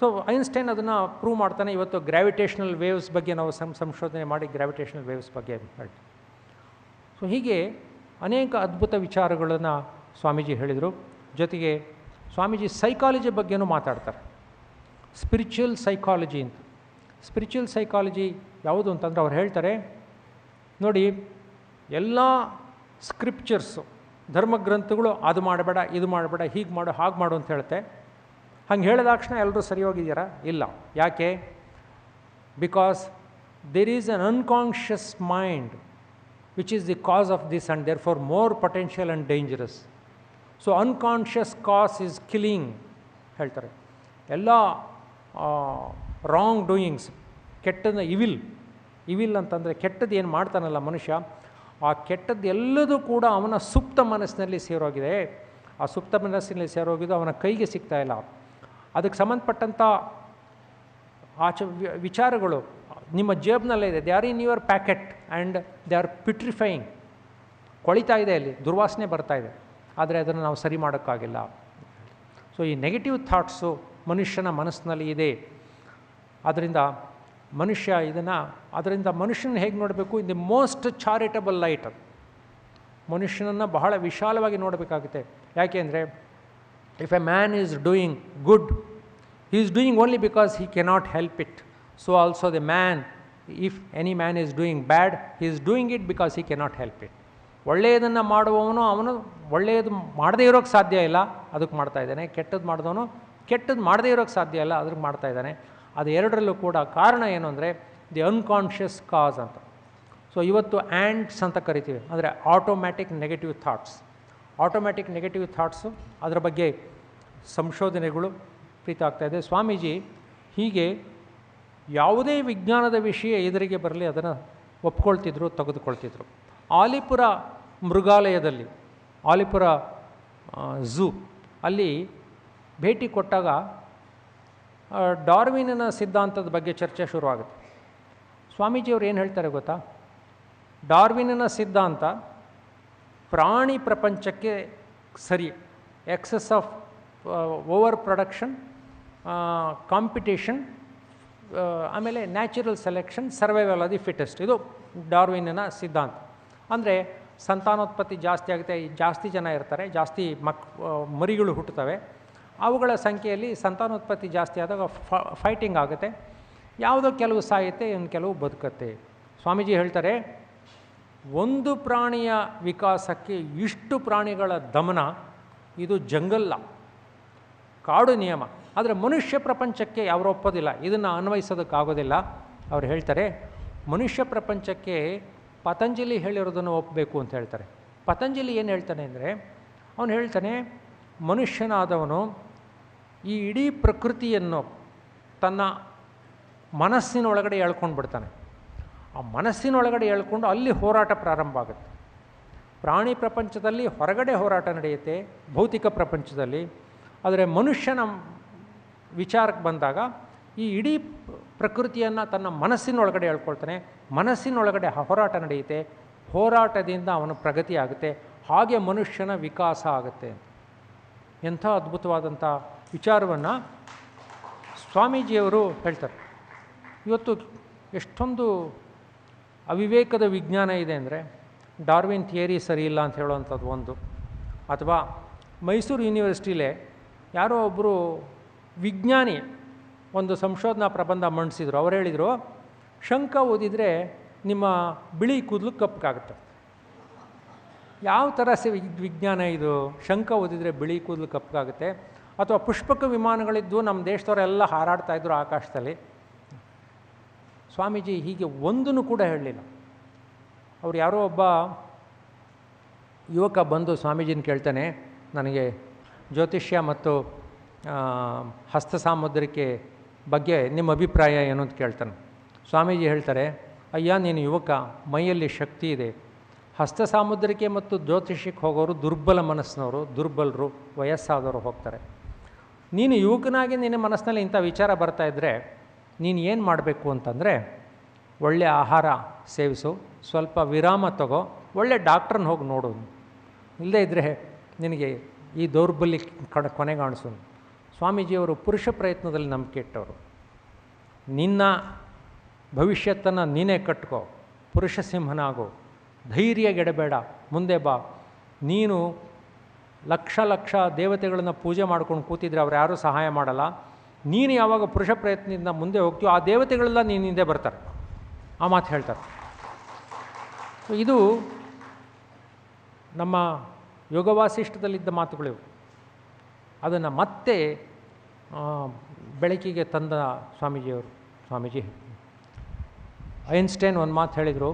ಸೊ ಐನ್ಸ್ಟೈನ್ ಅದನ್ನು ಪ್ರೂವ್ ಮಾಡ್ತಾನೆ. ಇವತ್ತು ಗ್ರಾವಿಟೇಷನಲ್ ವೇವ್ಸ್ ಬಗ್ಗೆ ನಾವು ಸಂಶೋಧನೆ ಮಾಡಿ ಗ್ರಾವಿಟೇಷನಲ್ ವೇವ್ಸ್ ಬಗ್ಗೆ ಹೇಳ್ತೀವಿ. ಸೊ ಹೀಗೆ ಅನೇಕ ಅದ್ಭುತ ವಿಚಾರಗಳನ್ನು ಸ್ವಾಮೀಜಿ ಹೇಳಿದರು. ಜೊತೆಗೆ ಸ್ವಾಮೀಜಿ ಸೈಕಾಲಜಿ ಬಗ್ಗೆನೂ ಮಾತಾಡ್ತಾರೆ. ಸ್ಪಿರಿಚುವಲ್ ಸೈಕಾಲಜಿ ಅಂತ. ಸ್ಪಿರಿಚುವಲ್ ಸೈಕಾಲಜಿ ಯಾವುದು ಅಂತಂದರೆ, ಅವ್ರು ಹೇಳ್ತಾರೆ, ನೋಡಿ, ಎಲ್ಲ ಸ್ಕ್ರಿಪ್ಚರ್ಸು, ಧರ್ಮಗ್ರಂಥಗಳು ಅದು ಮಾಡಬೇಡ, ಇದು ಮಾಡಬೇಡ, ಹೀಗೆ ಮಾಡು, ಹಾಗೆ ಮಾಡು ಅಂತ ಹೇಳುತ್ತೆ. ಹಂಗೆ ಹೇಳಿದ ತಕ್ಷಣ ಎಲ್ಲರೂ ಸರಿ ಹೋಗಿದ್ದೀರಾ? ಇಲ್ಲ. ಯಾಕೆ? Because there is an unconscious mind which is the cause of this and therefore more potential and dangerous. So unconscious cause is killing ಹೇಳ್ತಾರೆ. ಎಲ್ಲ ರಾಂಗ್ ಡೂಯಿಂಗ್ಸ್, ಕೆಟ್ಟದ ಇವಿಲ್ ಅಂತಂದರೆ ಕೆಟ್ಟದ್ದು ಏನು ಮಾಡ್ತಾನಲ್ಲ ಮನುಷ್ಯ, ಆ ಕೆಟ್ಟದ್ದು ಎಲ್ಲದೂ ಕೂಡ ಅವನ ಸುಪ್ತ ಮನಸ್ಸಿನಲ್ಲಿ ಸೇರೋಗಿದೆ. ಆ ಸುಪ್ತ ಮನಸ್ಸಿನಲ್ಲಿ ಸೇರೋಗಿದ್ದು ಅವನ ಕೈಗೆ ಸಿಗ್ತಾಯಿಲ್ಲ. ಅದಕ್ಕೆ ಸಂಬಂಧಪಟ್ಟಂಥ ವಿಚಾರಗಳು ನಿಮ್ಮ ಜೇಬ್ನಲ್ಲೇ ಇದೆ, they are in your pocket and they are putrefying, ಕೊಳಿತಾ ಇದೆ, ಅಲ್ಲಿ ದುರ್ವಾಸನೆ ಬರ್ತಾ ಇದೆ, ಆದರೆ ಅದನ್ನು ನಾವು ಸರಿ ಮಾಡೋಕ್ಕಾಗಿಲ್ಲ. ಸೊ ಈ ನೆಗೆಟಿವ್ ಥಾಟ್ಸು ಮನುಷ್ಯನ ಮನಸ್ಸಿನಲ್ಲಿ ಇದೆ. ಅದರಿಂದ ಮನುಷ್ಯನ ಹೇಗೆ ನೋಡಬೇಕು, in the most charitable light. ಮನುಷ್ಯನನ್ನು ಬಹಳ ವಿಶಾಲವಾಗಿ ನೋಡಬೇಕಾಗುತ್ತೆ. ಯಾಕೆ ಅಂದರೆ if A man is doing good, he is doing only because he cannot help it. So also the man, if any man is doing bad, he is doing it because he cannot help it. ಒಳ್ಳೆಯದನ್ನು ಮಾಡುವವನು ಅವನು ಒಳ್ಳೆಯದು ಮಾಡದೇ ಇರೋಕ್ಕೆ ಸಾಧ್ಯ ಇಲ್ಲ, ಅದಕ್ಕೆ ಮಾಡ್ತಾ ಇದ್ದಾನೆ. ಕೆಟ್ಟದ್ದು ಮಾಡಿದವನು ಕೆಟ್ಟದ್ದು ಮಾಡದೇ ಇರೋಕ್ಕೆ ಸಾಧ್ಯ ಇಲ್ಲ, ಅದಕ್ಕೆ ಮಾಡ್ತಾ ಇದ್ದಾನೆ. ಅದು ಎರಡರಲ್ಲೂ ಕೂಡ ಕಾರಣ ಏನು ಅಂದರೆ ದಿ ಅನ್ಕಾನ್ಷಿಯಸ್ ಕಾಸ್ ಅಂತ. ಸೊ ಇವತ್ತು ಆ್ಯಂಟ್ಸ್ ಅಂತ ಕರಿತೀವಿ, ಅಂದರೆ automatic negative thoughts. Automatic negative thoughts, ಅದರ ಬಗ್ಗೆ ಸಂಶೋಧನೆಗಳು ಪ್ರೀತಿ ಆಗ್ತಾಯಿದೆ. ಸ್ವಾಮೀಜಿ ಹೀಗೆ ಯಾವುದೇ ವಿಜ್ಞಾನದ ವಿಷಯ ಎದುರಿಗೆ ಬರಲಿ ಅದನ್ನು ಒಪ್ಕೊಳ್ತಿದ್ರು, ತೆಗೆದುಕೊಳ್ತಿದ್ರು. ಆಲಿಪುರ ಮೃಗಾಲಯದಲ್ಲಿ, ಆಲಿಪುರ ಝೂ ಅಲ್ಲಿ ಭೇಟಿ ಕೊಟ್ಟಾಗ ಡಾರ್ವಿನ್ನ ಸಿದ್ಧಾಂತದ ಬಗ್ಗೆ ಚರ್ಚೆ ಶುರುವಾಗುತ್ತೆ. ಸ್ವಾಮೀಜಿಯವರು ಏನು ಹೇಳ್ತಾರೆ ಗೊತ್ತಾ, ಡಾರ್ವಿನ್ನ ಸಿದ್ಧಾಂತ ಪ್ರಾಣಿ ಪ್ರಪಂಚಕ್ಕೆ ಸರಿ, excess of over production, competition, ಆಮೇಲೆ natural selection, survival of the fittest, ಇದು ಡಾರ್ವಿನ್ನ ಸಿದ್ಧಾಂತ. ಅಂದರೆ ಸಂತಾನೋತ್ಪತ್ತಿ ಜಾಸ್ತಿ ಆಗುತ್ತೆ, ಜಾಸ್ತಿ ಜನ ಇರ್ತಾರೆ, ಜಾಸ್ತಿ ಮರಿಗಳು ಹುಟ್ಟುತ್ತವೆ, ಅವುಗಳ ಸಂಖ್ಯೆಯಲ್ಲಿ ಸಂತಾನೋತ್ಪತ್ತಿ ಜಾಸ್ತಿ ಆದಾಗ ಫೈಟಿಂಗ್ ಆಗುತ್ತೆ, ಯಾವುದೋ ಕೆಲವು ಸಾಯುತ್ತೆ, ಇನ್ನು ಕೆಲವು ಬದುಕುತ್ತೆ. ಸ್ವಾಮೀಜಿ ಹೇಳ್ತಾರೆ, ಒಂದು ಪ್ರಾಣಿಯ ವಿಕಾಸಕ್ಕೆ ಇಷ್ಟು ಪ್ರಾಣಿಗಳ ದಮನ, ಇದು ಜಂಗಲ್ಲ, ಕಾಡು ನಿಯಮ. ಆದರೆ ಮನುಷ್ಯ ಪ್ರಪಂಚಕ್ಕೆ ಅವರು ಒಪ್ಪೋದಿಲ್ಲ, ಇದನ್ನು ಅನ್ವಯಿಸೋದಕ್ಕಾಗೋದಿಲ್ಲ. ಅವ್ರು ಹೇಳ್ತಾರೆ, ಮನುಷ್ಯ ಪ್ರಪಂಚಕ್ಕೆ ಪತಂಜಲಿ ಹೇಳಿರೋದನ್ನು ಒಪ್ಪಬೇಕು ಅಂತ ಹೇಳ್ತಾರೆ. ಪತಂಜಲಿ ಏನು ಹೇಳ್ತಾನೆ ಅಂದರೆ, ಅವನು ಹೇಳ್ತಾನೆ, ಮನುಷ್ಯನಾದವನು ಈ ಇಡೀ ಪ್ರಕೃತಿಯನ್ನು ತನ್ನ ಮನಸ್ಸಿನೊಳಗಡೆ ಎಳ್ಕೊಂಡು ಬಿಡ್ತಾನೆ. ಆ ಮನಸ್ಸಿನೊಳಗಡೆ ಎಳ್ಕೊಂಡು ಅಲ್ಲಿ ಹೋರಾಟ ಪ್ರಾರಂಭ ಆಗುತ್ತೆ. ಪ್ರಾಣಿ ಪ್ರಪಂಚದಲ್ಲಿ ಹೊರಗಡೆ ಹೋರಾಟ ನಡೆಯುತ್ತೆ, ಭೌತಿಕ ಪ್ರಪಂಚದಲ್ಲಿ. ಆದರೆ ಮನುಷ್ಯನ ವಿಚಾರಕ್ಕೆ ಬಂದಾಗ ಈ ಇಡೀ ಪ್ರಕೃತಿಯನ್ನು ತನ್ನ ಮನಸ್ಸಿನೊಳಗಡೆ ಹೇಳ್ಕೊಳ್ತಾನೆ, ಮನಸ್ಸಿನೊಳಗಡೆ ಹೋರಾಟ ನಡೆಯುತ್ತೆ, ಹೋರಾಟದಿಂದ ಅವನ ಪ್ರಗತಿ ಆಗುತ್ತೆ, ಹಾಗೆ ಮನುಷ್ಯನ ವಿಕಾಸ ಆಗುತ್ತೆ. ಎಂಥ ಅದ್ಭುತವಾದಂಥ ವಿಚಾರವನ್ನು ಸ್ವಾಮೀಜಿಯವರು ಹೇಳ್ತಾರೆ. ಇವತ್ತು ಎಷ್ಟೊಂದು ಅವಿವೇಕದ ವಿಜ್ಞಾನ ಇದೆ ಅಂದರೆ, ಡಾರ್ವಿನ್ ಥಿಯರಿ ಸರಿ ಇಲ್ಲ ಅಂತ ಹೇಳುವಂಥದ್ದು ಒಂದು. ಅಥವಾ ಮೈಸೂರು ಯೂನಿವರ್ಸಿಟಿಲೇ ಯಾರೋ ಒಬ್ಬರು ವಿಜ್ಞಾನಿ ಒಂದು ಸಂಶೋಧನಾ ಪ್ರಬಂಧ ಮಂಡಿಸಿದರು. ಅವ್ರು ಹೇಳಿದರು, ಶಂಖ ಓದಿದರೆ ನಿಮ್ಮ ಬಿಳಿ ಕೂದಲು ಕಪ್ಪಗಾಗುತ್ತೆ. ಯಾವ ಥರ ವಿಜ್ಞಾನ ಇದು? ಶಂಖ ಓದಿದರೆ ಬಿಳಿ ಕೂದಲು ಕಪ್ಪಗಾಗುತ್ತೆ? ಅಥವಾ ಪುಷ್ಪಕ ವಿಮಾನಗಳಿದ್ದು ನಮ್ಮ ದೇಶದವರೆಲ್ಲ ಹಾರಾಡ್ತಾಯಿದ್ರು ಆಕಾಶದಲ್ಲಿ. ಸ್ವಾಮೀಜಿ ಹೀಗೆ ಒಂದನ್ನು ಕೂಡ ಹೇಳಲಿಲ್ಲ. ಅವ್ರು ಯಾರೋ ಒಬ್ಬ ಯುವಕ ಬಂದು ಸ್ವಾಮೀಜಿನ ಕೇಳ್ತಾನೆ, ನನಗೆ ಜ್ಯೋತಿಷ್ಯ ಮತ್ತು ಹಸ್ತ ಸಾಮುದ್ರಿಕೆ ಬಗ್ಗೆ ನಿಮ್ಮ ಅಭಿಪ್ರಾಯ ಏನು ಅಂತ ಕೇಳ್ತಾನೆ. ಸ್ವಾಮೀಜಿ ಹೇಳ್ತಾರೆ, ಅಯ್ಯ ನೀನು ಯುವಕ, ಮೈಯಲ್ಲಿ ಶಕ್ತಿ ಇದೆ. ಹಸ್ತ ಸಾಮುದ್ರಿಕೆ ಮತ್ತು ಜ್ಯೋತಿಷ್ಯಕ್ಕೆ ಹೋಗೋರು ದುರ್ಬಲ ಮನಸ್ಸಿನವರು, ದುರ್ಬಲರು, ವಯಸ್ಸಾದವರು ಹೋಗ್ತಾರೆ. ನೀನು ಯುವಕನಾಗಿ ನಿನ್ನ ಮನಸ್ಸಿನಲ್ಲಿ ಇಂಥ ವಿಚಾರ ಬರ್ತಾಯಿದ್ರೆ ನೀನು ಏನು ಮಾಡಬೇಕು ಅಂತಂದರೆ, ಒಳ್ಳೆಯ ಆಹಾರ ಸೇವಿಸು, ಸ್ವಲ್ಪ ವಿರಾಮ ತಗೋ, ಒಳ್ಳೆ ಡಾಕ್ಟ್ರನ್ನ ಹೋಗಿ ನೋಡು, ಇಲ್ಲದೇ ಇದ್ದರೆ ನಿನಗೆ ಈ ದೌರ್ಬಲ್ಯ ಕೊನೆಗಾಣಿಸು. ಸ್ವಾಮೀಜಿಯವರು ಪುರುಷ ಪ್ರಯತ್ನದಲ್ಲಿ ನಂಬಿಕೆ ಇಟ್ಟವರು. ನಿನ್ನ ಭವಿಷ್ಯತ್ತನ್ನು ನೀನೇ ಕಟ್ಕೋ, ಪುರುಷ ಸಿಂಹನಾಗು, ಧೈರ್ಯಗೆಡಬೇಡ, ಮುಂದೆ ಬಾ. ನೀನು ಲಕ್ಷ ಲಕ್ಷ ದೇವತೆಗಳನ್ನು ಪೂಜೆ ಮಾಡ್ಕೊಂಡು ಕೂತಿದ್ರೆ ಅವ್ರು ಯಾರೂ ಸಹಾಯ ಮಾಡಲ್ಲ. ನೀನು ಯಾವಾಗ ಪುರುಷ ಪ್ರಯತ್ನದಿಂದ ಮುಂದೆ ಹೋಗ್ತೀಯೋ ಆ ದೇವತೆಗಳೆಲ್ಲ ನೀನು ಹಿಂದೆ ಬರ್ತಾರೆ. ಆ ಮಾತು ಹೇಳ್ತಾರೆ. ಇದು ನಮ್ಮ ಯೋಗ ವಾಸಿಷ್ಠದಲ್ಲಿದ್ದ ಮಾತುಗಳಿವು. ಅದನ್ನು ಮತ್ತೆ ಬೆಳಕಿಗೆ ತಂದ ಸ್ವಾಮೀಜಿಯವರು. ಸ್ವಾಮೀಜಿ ಐನ್ಸ್ಟೈನ್ ಒಂದು ಮಾತು ಹೇಳಿದರು,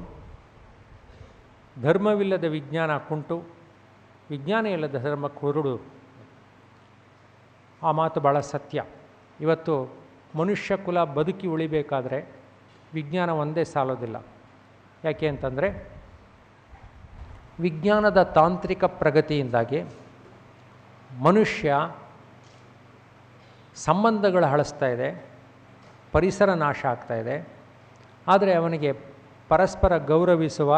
ಧರ್ಮವಿಲ್ಲದ ವಿಜ್ಞಾನ ಕುಂಟು, ವಿಜ್ಞಾನ ಇಲ್ಲದ ಧರ್ಮ ಕುರುಡು. ಆ ಮಾತು ಭಾಳ ಸತ್ಯ. ಇವತ್ತು ಮನುಷ್ಯ ಕುಲ ಬದುಕಿ ಉಳಿಬೇಕಾದ್ರೆ ವಿಜ್ಞಾನ ಒಂದೇ ಸಾಲೋದಿಲ್ಲ. ಯಾಕೆ ಅಂತಂದರೆ ವಿಜ್ಞಾನದ ತಾಂತ್ರಿಕ ಪ್ರಗತಿಯಿಂದಾಗಿ ಮನುಷ್ಯ ಸಂಬಂಧಗಳು ಹಳಿಸ್ತಾ ಇದೆ, ಪರಿಸರ ನಾಶ ಆಗ್ತಾಯಿದೆ. ಆದರೆ ಅವನಿಗೆ ಪರಸ್ಪರ ಗೌರವಿಸುವ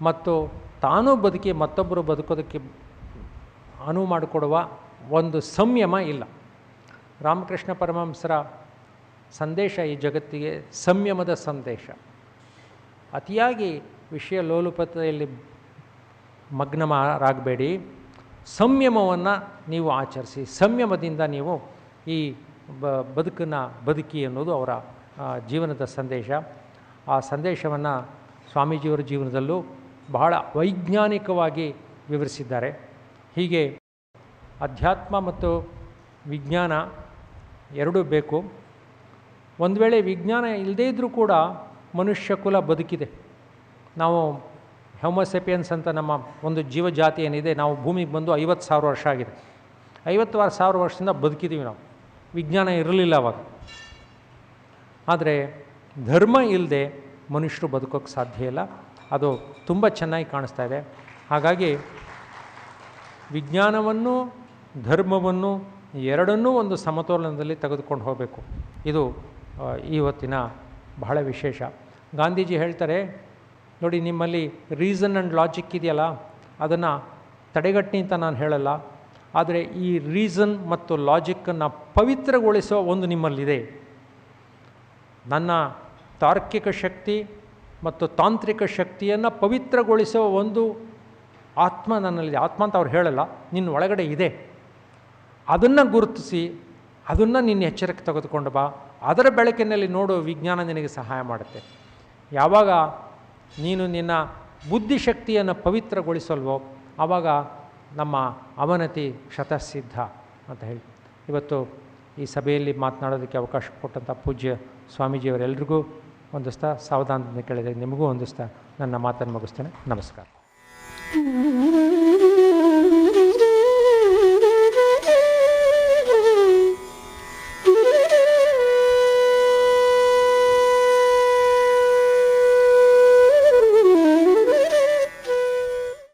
ಮತ್ತು ತಾನೂ ಬದುಕಿ ಮತ್ತೊಬ್ಬರು ಬದುಕೋದಕ್ಕೆ ಅನುವು ಮಾಡಿಕೊಡುವ ಒಂದು ಸಂಯಮ ಇಲ್ಲ. ರಾಮಕೃಷ್ಣ ಪರಮಹಂಸರ ಸಂದೇಶ ಈ ಜಗತ್ತಿಗೆ ಸಂಯಮದ ಸಂದೇಶ. ಅತಿಯಾಗಿ ವಿಷಯ ಲೋಲುಪತೆಯಲ್ಲಿ ಮಗ್ನರಾಗಬೇಡಿ, ಸಂಯಮವನ್ನು ನೀವು ಆಚರಿಸಿ, ಸಂಯಮದಿಂದ ನೀವು ಈ ಬದುಕನ್ನು ಬದುಕಿ ಅನ್ನೋದು ಅವರ ಜೀವನದ ಸಂದೇಶ. ಆ ಸಂದೇಶವನ್ನು ಸ್ವಾಮೀಜಿಯವರ ಜೀವನದಲ್ಲೂ ಬಹಳ ವೈಜ್ಞಾನಿಕವಾಗಿ ವಿವರಿಸಿದ್ದಾರೆ. ಹೀಗೆ ಅಧ್ಯಾತ್ಮ ಮತ್ತು ವಿಜ್ಞಾನ ಎರಡೂ ಬೇಕು. ಒಂದು ವೇಳೆ ವಿಜ್ಞಾನ ಇಲ್ಲದೇ ಇದ್ದರೂ ಕೂಡ ಮನುಷ್ಯ ಕುಲ ಬದುಕಿದೆ. ನಾವು ಹೋಮೋಸೆಪಿಯನ್ಸ್ ಅಂತ ನಮ್ಮ ಒಂದು ಜೀವಜಾತಿ ಏನಿದೆ, ನಾವು ಭೂಮಿಗೆ ಬಂದು 50,000 ವರ್ಷ ಆಗಿದೆ. 50,000 ವರ್ಷದಿಂದ ಬದುಕಿದ್ದೀವಿ ನಾವು. ವಿಜ್ಞಾನ ಇರಲಿಲ್ಲ ಅವಾಗ. ಆದರೆ ಧರ್ಮ ಇಲ್ಲದೆ ಮನುಷ್ಯರು ಬದುಕೋಕ್ಕೆ ಸಾಧ್ಯ ಇಲ್ಲ. ಅದು ತುಂಬ ಚೆನ್ನಾಗಿ ಕಾಣಿಸ್ತಾ ಇದೆ. ಹಾಗಾಗಿ ವಿಜ್ಞಾನವನ್ನು ಧರ್ಮವನ್ನು ಎರಡನ್ನೂ ಒಂದು ಸಮತೋಲನದಲ್ಲಿ ತೆಗೆದುಕೊಂಡು ಹೋಗಬೇಕು. ಇದು ಇವತ್ತಿನ ಬಹಳ ವಿಶೇಷ. ಗಾಂಧೀಜಿ ಹೇಳ್ತಾರೆ ನೋಡಿ, ನಿಮ್ಮಲ್ಲಿ ರೀಸನ್ ಆ್ಯಂಡ್ ಲಾಜಿಕ್ ಇದೆಯಲ್ಲ, ಅದನ್ನು ತಡೆಗಟ್ಟಿ ಅಂತ ನಾನು ಹೇಳಲ್ಲ. ಆದರೆ ಈ ರೀಸನ್ ಮತ್ತು ಲಾಜಿಕ್ಕನ್ನು ಪವಿತ್ರಗೊಳಿಸುವ ಒಂದು ನಿಮ್ಮಲ್ಲಿದೆ. ನನ್ನ ತಾರ್ಕಿಕ ಶಕ್ತಿ ಮತ್ತು ತಾಂತ್ರಿಕ ಶಕ್ತಿಯನ್ನು ಪವಿತ್ರಗೊಳಿಸುವ ಒಂದು ಆತ್ಮ ನನ್ನಲ್ಲಿದೆ. ಆತ್ಮ ಅಂತ ಅವ್ರು ಹೇಳಲ್ಲ, ನಿನ್ನ ಒಳಗಡೆ ಇದೆ. ಅದನ್ನು ಗುರುತಿಸಿ ಅದನ್ನು ನಿನ್ನ ಎಚ್ಚರಿಕೆ ತೆಗೆದುಕೊಂಡು ಬಾ. ಅದರ ಬೆಳಕಿನಲ್ಲಿ ನೋಡು, ವಿಜ್ಞಾನ ನಿನಗೆ ಸಹಾಯ ಮಾಡುತ್ತೆ. ಯಾವಾಗ ನೀನು ನಿನ್ನ ಬುದ್ಧಿಶಕ್ತಿಯನ್ನು ಪವಿತ್ರಗೊಳಿಸಲ್ವೋ ಆವಾಗ ನಮ್ಮ ಅವನತಿ ಶತಸಿದ್ಧ ಅಂತ ಹೇಳಿ ಇವತ್ತು ಈ ಸಭೆಯಲ್ಲಿ ಮಾತನಾಡೋದಕ್ಕೆ ಅವಕಾಶ ಕೊಟ್ಟಂಥ ಪೂಜ್ಯ ಸ್ವಾಮೀಜಿಯವರೆಲ್ಲರಿಗೂ ಹೊಂದಿಸ್ತಾ, ಸಾವಧಾನದಿಂದ ಕೇಳಿದೆ ನಿಮಗೂ ಹೊಂದಿಸ್ತಾ ನನ್ನ ಮಾತನ್ನು ಮುಗಿಸ್ತೇನೆ. ನಮಸ್ಕಾರ.